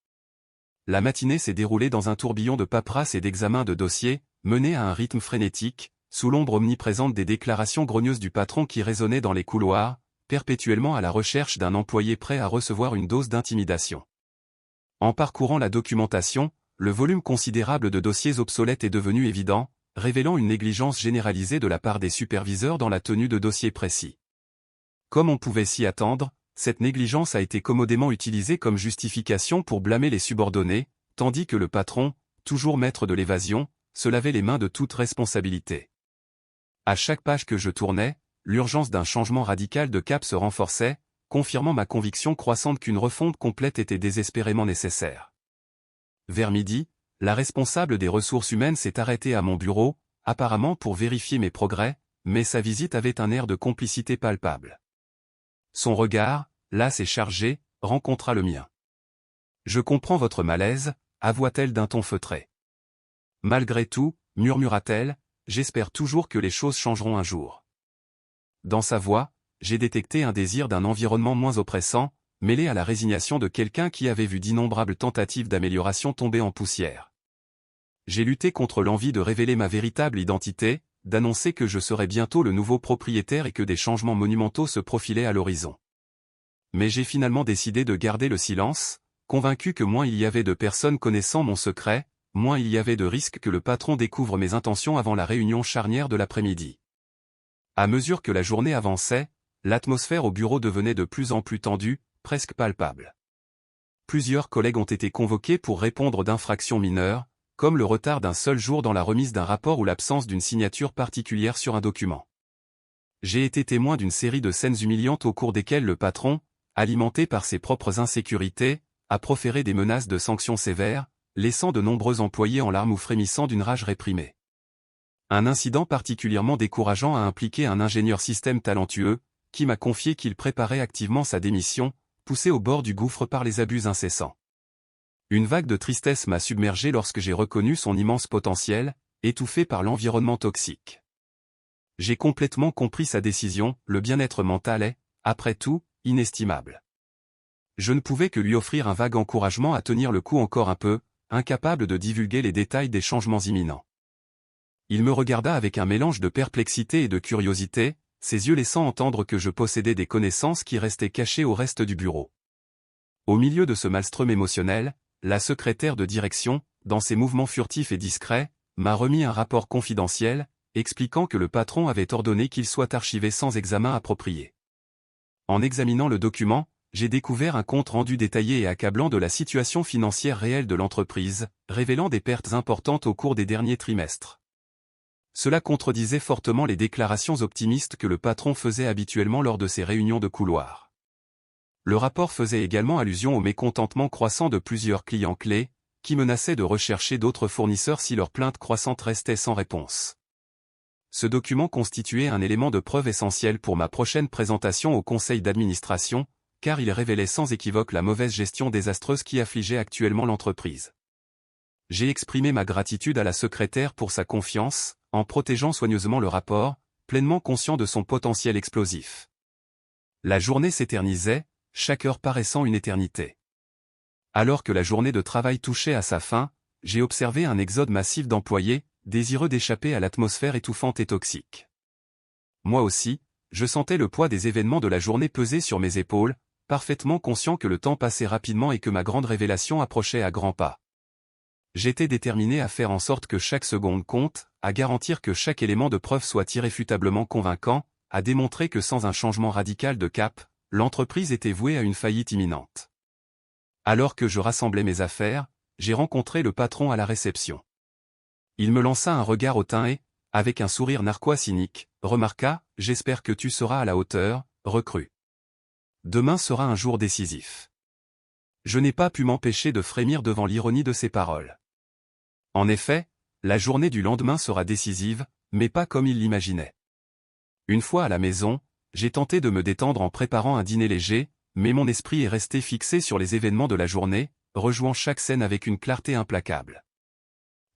La matinée s'est déroulée dans un tourbillon de paperasse et d'examen de dossiers, mené à un rythme frénétique, sous l'ombre omniprésente des déclarations grogneuses du patron qui résonnaient dans les couloirs, perpétuellement à la recherche d'un employé prêt à recevoir une dose d'intimidation. En parcourant la documentation, le volume considérable de dossiers obsolètes est devenu évident, révélant une négligence généralisée de la part des superviseurs dans la tenue de dossiers précis. Comme on pouvait s'y attendre, cette négligence a été commodément utilisée comme justification pour blâmer les subordonnés, tandis que le patron, toujours maître de l'évasion, se lavait les mains de toute responsabilité. À chaque page que je tournais, l'urgence d'un changement radical de cap se renforçait, confirmant ma conviction croissante qu'une refonte complète était désespérément nécessaire. Vers midi, la responsable des ressources humaines s'est arrêtée à mon bureau, apparemment pour vérifier mes progrès, mais sa visite avait un air de complicité palpable. Son regard, las et chargé, rencontra le mien. « Je comprends votre malaise », avoua-t-elle d'un ton feutré. « Malgré tout, murmura-t-elle, j'espère toujours que les choses changeront un jour. » Dans sa voix, j'ai détecté un désir d'un environnement moins oppressant, mêlé à la résignation de quelqu'un qui avait vu d'innombrables tentatives d'amélioration tomber en poussière. J'ai lutté contre l'envie de révéler ma véritable identité, d'annoncer que je serais bientôt le nouveau propriétaire et que des changements monumentaux se profilaient à l'horizon. Mais j'ai finalement décidé de garder le silence, convaincu que moins il y avait de personnes connaissant mon secret, moins il y avait de risques que le patron découvre mes intentions avant la réunion charnière de l'après-midi. À mesure que la journée avançait, l'atmosphère au bureau devenait de plus en plus tendue, presque palpable. Plusieurs collègues ont été convoqués pour répondre d'infractions mineures, comme le retard d'un seul jour dans la remise d'un rapport ou l'absence d'une signature particulière sur un document. J'ai été témoin d'une série de scènes humiliantes au cours desquelles le patron, alimenté par ses propres insécurités, a proféré des menaces de sanctions sévères, laissant de nombreux employés en larmes ou frémissant d'une rage réprimée. Un incident particulièrement décourageant a impliqué un ingénieur système talentueux, qui m'a confié qu'il préparait activement sa démission, poussé au bord du gouffre par les abus incessants. Une vague de tristesse m'a submergé lorsque j'ai reconnu son immense potentiel, étouffé par l'environnement toxique. J'ai complètement compris sa décision, le bien-être mental est, après tout, inestimable. Je ne pouvais que lui offrir un vague encouragement à tenir le coup encore un peu, incapable de divulguer les détails des changements imminents. Il me regarda avec un mélange de perplexité et de curiosité, ses yeux laissant entendre que je possédais des connaissances qui restaient cachées au reste du bureau. Au milieu de ce maelstrom émotionnel, la secrétaire de direction, dans ses mouvements furtifs et discrets, m'a remis un rapport confidentiel, expliquant que le patron avait ordonné qu'il soit archivé sans examen approprié. En examinant le document, j'ai découvert un compte rendu détaillé et accablant de la situation financière réelle de l'entreprise, révélant des pertes importantes au cours des derniers trimestres. Cela contredisait fortement les déclarations optimistes que le patron faisait habituellement lors de ses réunions de couloir. Le rapport faisait également allusion au mécontentement croissant de plusieurs clients clés, qui menaçaient de rechercher d'autres fournisseurs si leur plainte croissante restait sans réponse. Ce document constituait un élément de preuve essentiel pour ma prochaine présentation au conseil d'administration, car il révélait sans équivoque la mauvaise gestion désastreuse qui affligeait actuellement l'entreprise. J'ai exprimé ma gratitude à la secrétaire pour sa confiance, en protégeant soigneusement le rapport, pleinement conscient de son potentiel explosif. La journée s'éternisait, chaque heure paraissant une éternité. Alors que la journée de travail touchait à sa fin, j'ai observé un exode massif d'employés, désireux d'échapper à l'atmosphère étouffante et toxique. Moi aussi, je sentais le poids des événements de la journée peser sur mes épaules, parfaitement conscient que le temps passait rapidement et que ma grande révélation approchait à grands pas. J'étais déterminé à faire en sorte que chaque seconde compte, à garantir que chaque élément de preuve soit irréfutablement convaincant, à démontrer que sans un changement radical de cap, l'entreprise était vouée à une faillite imminente. Alors que je rassemblais mes affaires, j'ai rencontré le patron à la réception. Il me lança un regard hautain et, avec un sourire narquois cynique, remarqua « J'espère que tu seras à la hauteur, recrue. Demain sera un jour décisif. » Je n'ai pas pu m'empêcher de frémir devant l'ironie de ses paroles. En effet, la journée du lendemain sera décisive, mais pas comme il l'imaginait. Une fois à la maison, j'ai tenté de me détendre en préparant un dîner léger, mais mon esprit est resté fixé sur les événements de la journée, rejouant chaque scène avec une clarté implacable.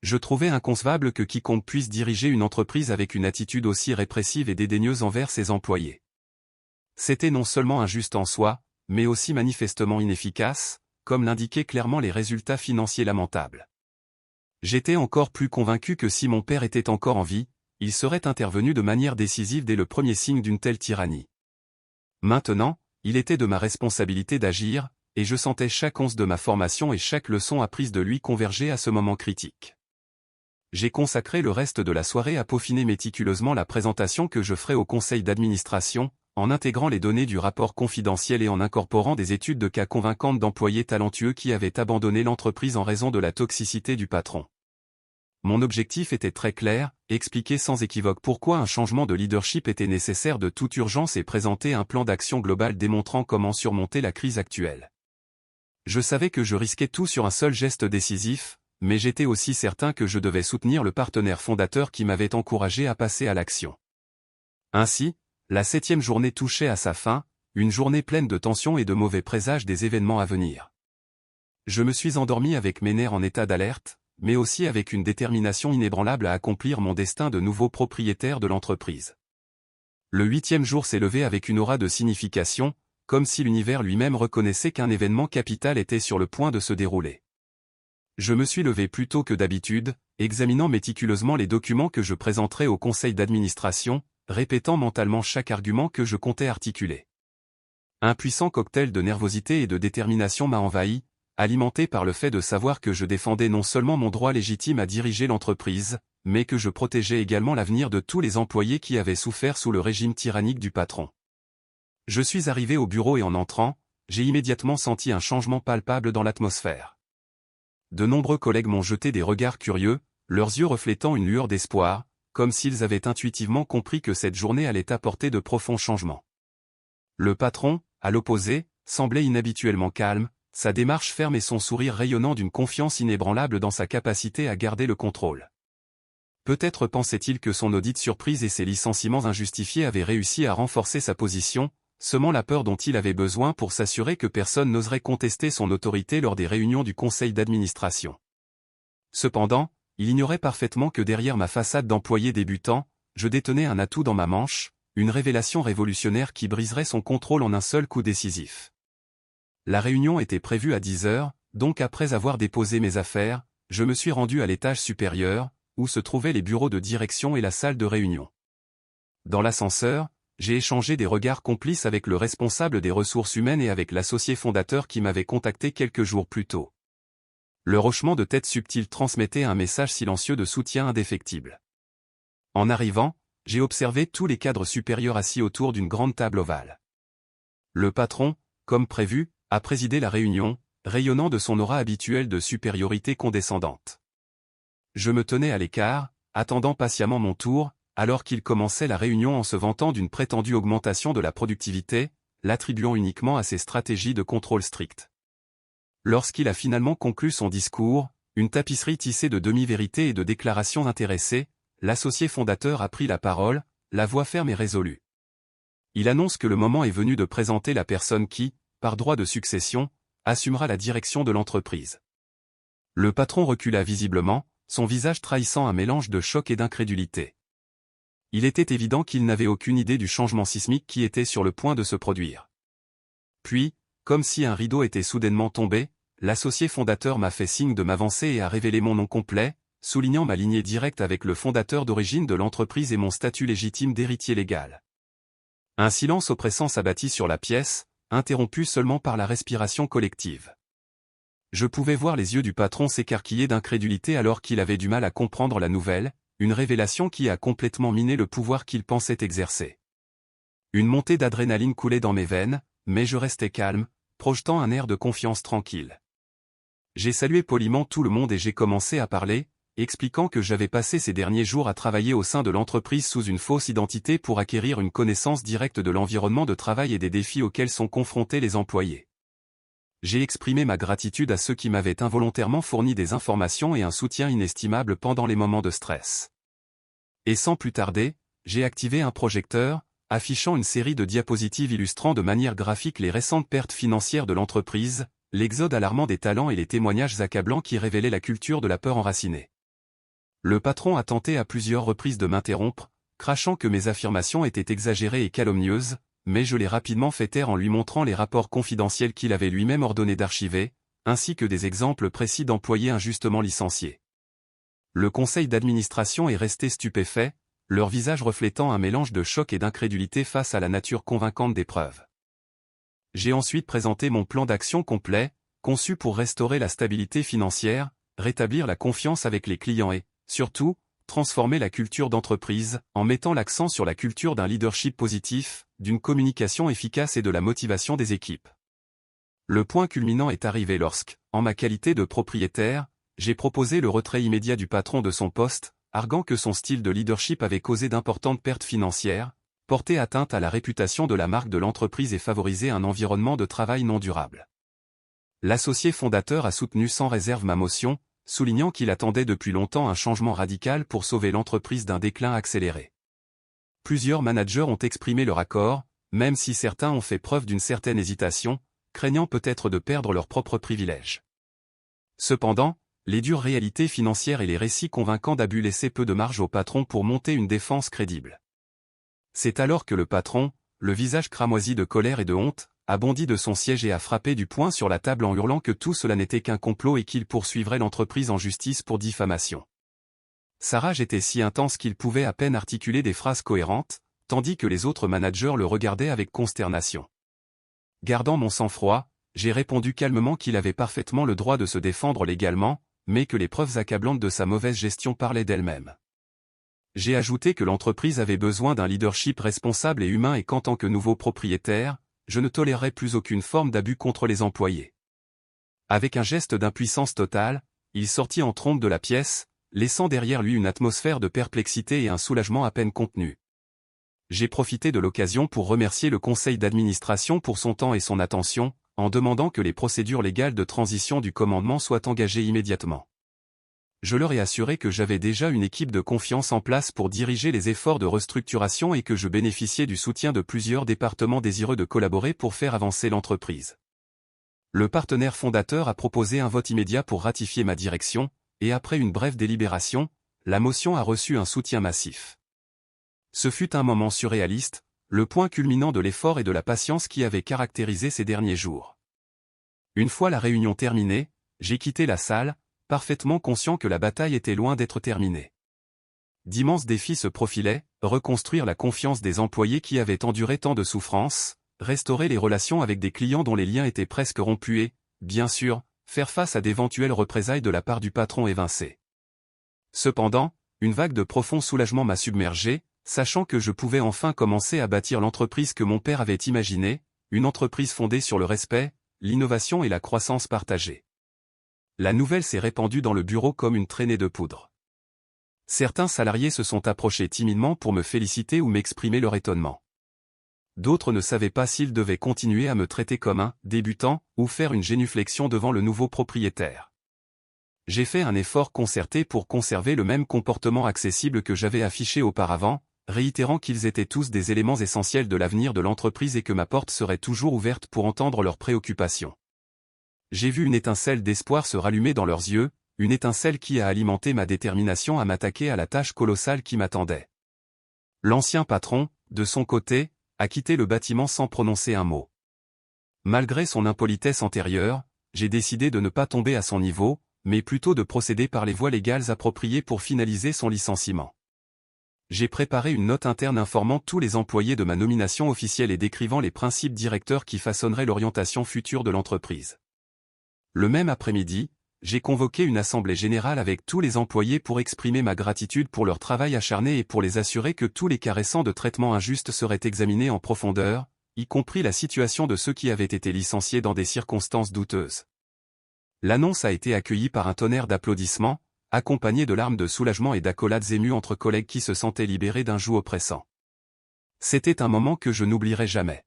Je trouvais inconcevable que quiconque puisse diriger une entreprise avec une attitude aussi répressive et dédaigneuse envers ses employés. C'était non seulement injuste en soi, mais aussi manifestement inefficace, comme l'indiquaient clairement les résultats financiers lamentables. J'étais encore plus convaincu que si mon père était encore en vie, il serait intervenu de manière décisive dès le premier signe d'une telle tyrannie. Maintenant, il était de ma responsabilité d'agir, et je sentais chaque once de ma formation et chaque leçon apprise de lui converger à ce moment critique. J'ai consacré le reste de la soirée à peaufiner méticuleusement la présentation que je ferai au conseil d'administration, en intégrant les données du rapport confidentiel et en incorporant des études de cas convaincantes d'employés talentueux qui avaient abandonné l'entreprise en raison de la toxicité du patron. Mon objectif était très clair, expliquer sans équivoque pourquoi un changement de leadership était nécessaire de toute urgence et présenter un plan d'action global démontrant comment surmonter la crise actuelle. Je savais que je risquais tout sur un seul geste décisif, mais j'étais aussi certain que je devais soutenir le partenaire fondateur qui m'avait encouragé à passer à l'action. Ainsi, la 7e journée touchait à sa fin, une journée pleine de tensions et de mauvais présages des événements à venir. Je me suis endormi avec mes nerfs en état d'alerte, mais aussi avec une détermination inébranlable à accomplir mon destin de nouveau propriétaire de l'entreprise. Le 8e jour s'est levé avec une aura de signification, comme si l'univers lui-même reconnaissait qu'un événement capital était sur le point de se dérouler. Je me suis levé plus tôt que d'habitude, examinant méticuleusement les documents que je présenterais au conseil d'administration, répétant mentalement chaque argument que je comptais articuler. Un puissant cocktail de nervosité et de détermination m'a envahi, alimenté par le fait de savoir que je défendais non seulement mon droit légitime à diriger l'entreprise, mais que je protégeais également l'avenir de tous les employés qui avaient souffert sous le régime tyrannique du patron. Je suis arrivé au bureau et en entrant, j'ai immédiatement senti un changement palpable dans l'atmosphère. De nombreux collègues m'ont jeté des regards curieux, leurs yeux reflétant une lueur d'espoir, comme s'ils avaient intuitivement compris que cette journée allait apporter de profonds changements. Le patron, à l'opposé, semblait inhabituellement calme, sa démarche ferme et son sourire rayonnant d'une confiance inébranlable dans sa capacité à garder le contrôle. Peut-être pensait-il que son audit surprise et ses licenciements injustifiés avaient réussi à renforcer sa position, semant la peur dont il avait besoin pour s'assurer que personne n'oserait contester son autorité lors des réunions du conseil d'administration. Cependant, il ignorait parfaitement que derrière ma façade d'employé débutant, je détenais un atout dans ma manche, une révélation révolutionnaire qui briserait son contrôle en un seul coup décisif. La réunion était prévue à 10 heures, donc après avoir déposé mes affaires, je me suis rendu à l'étage supérieur, où se trouvaient les bureaux de direction et la salle de réunion. Dans l'ascenseur, j'ai échangé des regards complices avec le responsable des ressources humaines et avec l'associé fondateur qui m'avait contacté quelques jours plus tôt. Le hochement de tête subtil transmettait un message silencieux de soutien indéfectible. En arrivant, j'ai observé tous les cadres supérieurs assis autour d'une grande table ovale. Le patron, comme prévu, a présidé la réunion, rayonnant de son aura habituelle de supériorité condescendante. Je me tenais à l'écart, attendant patiemment mon tour, alors qu'il commençait la réunion en se vantant d'une prétendue augmentation de la productivité, l'attribuant uniquement à ses stratégies de contrôle strict. Lorsqu'il a finalement conclu son discours, une tapisserie tissée de demi-vérités et de déclarations intéressées, l'associé fondateur a pris la parole, la voix ferme et résolue. Il annonce que le moment est venu de présenter la personne qui, par droit de succession, assumera la direction de l'entreprise. Le patron recula visiblement, son visage trahissant un mélange de choc et d'incrédulité. Il était évident qu'il n'avait aucune idée du changement sismique qui était sur le point de se produire. Puis, comme si un rideau était soudainement tombé, l'associé fondateur m'a fait signe de m'avancer et a révélé mon nom complet, soulignant ma lignée directe avec le fondateur d'origine de l'entreprise et mon statut légitime d'héritier légal. Un silence oppressant s'abattit sur la pièce, interrompu seulement par la respiration collective. Je pouvais voir les yeux du patron s'écarquiller d'incrédulité alors qu'il avait du mal à comprendre la nouvelle, une révélation qui a complètement miné le pouvoir qu'il pensait exercer. Une montée d'adrénaline coulait dans mes veines, mais je restais calme, projetant un air de confiance tranquille. J'ai salué poliment tout le monde et j'ai commencé à parler, expliquant que j'avais passé ces derniers jours à travailler au sein de l'entreprise sous une fausse identité pour acquérir une connaissance directe de l'environnement de travail et des défis auxquels sont confrontés les employés. J'ai exprimé ma gratitude à ceux qui m'avaient involontairement fourni des informations et un soutien inestimable pendant les moments de stress. Et sans plus tarder, j'ai activé un projecteur, affichant une série de diapositives illustrant de manière graphique les récentes pertes financières de l'entreprise, l'exode alarmant des talents et les témoignages accablants qui révélaient la culture de la peur enracinée. Le patron a tenté à plusieurs reprises de m'interrompre, crachant que mes affirmations étaient exagérées et calomnieuses, mais je l'ai rapidement fait taire en lui montrant les rapports confidentiels qu'il avait lui-même ordonné d'archiver, ainsi que des exemples précis d'employés injustement licenciés. Le conseil d'administration est resté stupéfait, leur visage reflétant un mélange de choc et d'incrédulité face à la nature convaincante des preuves. J'ai ensuite présenté mon plan d'action complet, conçu pour restaurer la stabilité financière, rétablir la confiance avec les clients et, surtout, transformer la culture d'entreprise, en mettant l'accent sur la culture d'un leadership positif, d'une communication efficace et de la motivation des équipes. Le point culminant est arrivé lorsque, en ma qualité de propriétaire, j'ai proposé le retrait immédiat du patron de son poste, arguant que son style de leadership avait causé d'importantes pertes financières, porté atteinte à la réputation de la marque de l'entreprise et favorisé un environnement de travail non durable. L'associé fondateur a soutenu sans réserve ma motion, soulignant qu'il attendait depuis longtemps un changement radical pour sauver l'entreprise d'un déclin accéléré. Plusieurs managers ont exprimé leur accord, même si certains ont fait preuve d'une certaine hésitation, craignant peut-être de perdre leurs propres privilèges. Cependant, les dures réalités financières et les récits convaincants d'abus laissaient peu de marge au patron pour monter une défense crédible. C'est alors que le patron, le visage cramoisi de colère et de honte, a bondi de son siège et a frappé du poing sur la table en hurlant que tout cela n'était qu'un complot et qu'il poursuivrait l'entreprise en justice pour diffamation. Sa rage était si intense qu'il pouvait à peine articuler des phrases cohérentes, tandis que les autres managers le regardaient avec consternation. Gardant mon sang-froid, j'ai répondu calmement qu'il avait parfaitement le droit de se défendre légalement, mais que les preuves accablantes de sa mauvaise gestion parlaient d'elles-mêmes. J'ai ajouté que l'entreprise avait besoin d'un leadership responsable et humain et qu'en tant que nouveau propriétaire, je ne tolérerais plus aucune forme d'abus contre les employés. Avec un geste d'impuissance totale, il sortit en trombe de la pièce, laissant derrière lui une atmosphère de perplexité et un soulagement à peine contenu. J'ai profité de l'occasion pour remercier le conseil d'administration pour son temps et son attention, en demandant que les procédures légales de transition du commandement soient engagées immédiatement. Je leur ai assuré que j'avais déjà une équipe de confiance en place pour diriger les efforts de restructuration et que je bénéficiais du soutien de plusieurs départements désireux de collaborer pour faire avancer l'entreprise. Le partenaire fondateur a proposé un vote immédiat pour ratifier ma direction, et après une brève délibération, la motion a reçu un soutien massif. Ce fut un moment surréaliste, le point culminant de l'effort et de la patience qui avait caractérisé ces derniers jours. Une fois la réunion terminée, j'ai quitté la salle, parfaitement conscient que la bataille était loin d'être terminée. D'immenses défis se profilaient, reconstruire la confiance des employés qui avaient enduré tant de souffrances, restaurer les relations avec des clients dont les liens étaient presque rompus et, bien sûr, faire face à d'éventuelles représailles de la part du patron évincé. Cependant, une vague de profond soulagement m'a submergé, sachant que je pouvais enfin commencer à bâtir l'entreprise que mon père avait imaginée, une entreprise fondée sur le respect, l'innovation et la croissance partagée. La nouvelle s'est répandue dans le bureau comme une traînée de poudre. Certains salariés se sont approchés timidement pour me féliciter ou m'exprimer leur étonnement. D'autres ne savaient pas s'ils devaient continuer à me traiter comme un débutant ou faire une génuflexion devant le nouveau propriétaire. J'ai fait un effort concerté pour conserver le même comportement accessible que j'avais affiché auparavant, réitérant qu'ils étaient tous des éléments essentiels de l'avenir de l'entreprise et que ma porte serait toujours ouverte pour entendre leurs préoccupations. J'ai vu une étincelle d'espoir se rallumer dans leurs yeux, une étincelle qui a alimenté ma détermination à m'attaquer à la tâche colossale qui m'attendait. L'ancien patron, de son côté, a quitté le bâtiment sans prononcer un mot. Malgré son impolitesse antérieure, j'ai décidé de ne pas tomber à son niveau, mais plutôt de procéder par les voies légales appropriées pour finaliser son licenciement. J'ai préparé une note interne informant tous les employés de ma nomination officielle et décrivant les principes directeurs qui façonneraient l'orientation future de l'entreprise. Le même après-midi, j'ai convoqué une assemblée générale avec tous les employés pour exprimer ma gratitude pour leur travail acharné et pour les assurer que tous les cas récents de traitement injuste seraient examinés en profondeur, y compris la situation de ceux qui avaient été licenciés dans des circonstances douteuses. L'annonce a été accueillie par un tonnerre d'applaudissements, accompagné de larmes de soulagement et d'accolades émues entre collègues qui se sentaient libérés d'un joug oppressant. C'était un moment que je n'oublierai jamais.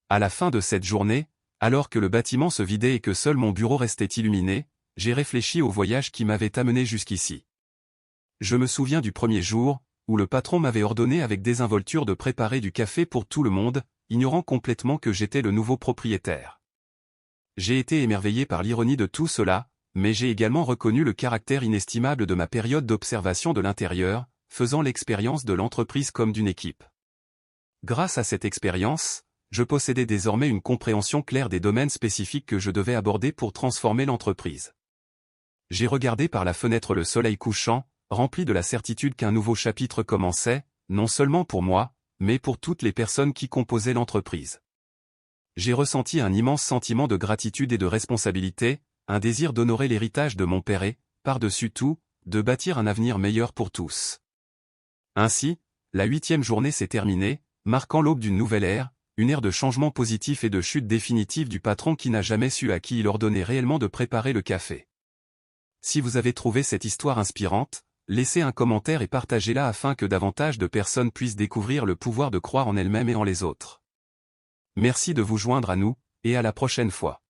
À la fin de cette journée, alors que le bâtiment se vidait et que seul mon bureau restait illuminé, j'ai réfléchi au voyage qui m'avait amené jusqu'ici. Je me souviens du premier jour, où le patron m'avait ordonné avec désinvolture de préparer du café pour tout le monde, ignorant complètement que j'étais le nouveau propriétaire. J'ai été émerveillé par l'ironie de tout cela, mais j'ai également reconnu le caractère inestimable de ma période d'observation de l'intérieur, faisant l'expérience de l'entreprise comme d'une équipe. Grâce à cette expérience, je possédais désormais une compréhension claire des domaines spécifiques que je devais aborder pour transformer l'entreprise. J'ai regardé par la fenêtre le soleil couchant, rempli de la certitude qu'un nouveau chapitre commençait, non seulement pour moi, mais pour toutes les personnes qui composaient l'entreprise. J'ai ressenti un immense sentiment de gratitude et de responsabilité, un désir d'honorer l'héritage de mon père et, par-dessus tout, de bâtir un avenir meilleur pour tous. Ainsi, la 8e journée s'est terminée, marquant l'aube d'une nouvelle ère, une ère de changement positif et de chute définitive du patron qui n'a jamais su à qui il ordonnait réellement de préparer le café. Si vous avez trouvé cette histoire inspirante, laissez un commentaire et partagez-la afin que davantage de personnes puissent découvrir le pouvoir de croire en elles-mêmes et en les autres. Merci de vous joindre à nous, et à la prochaine fois.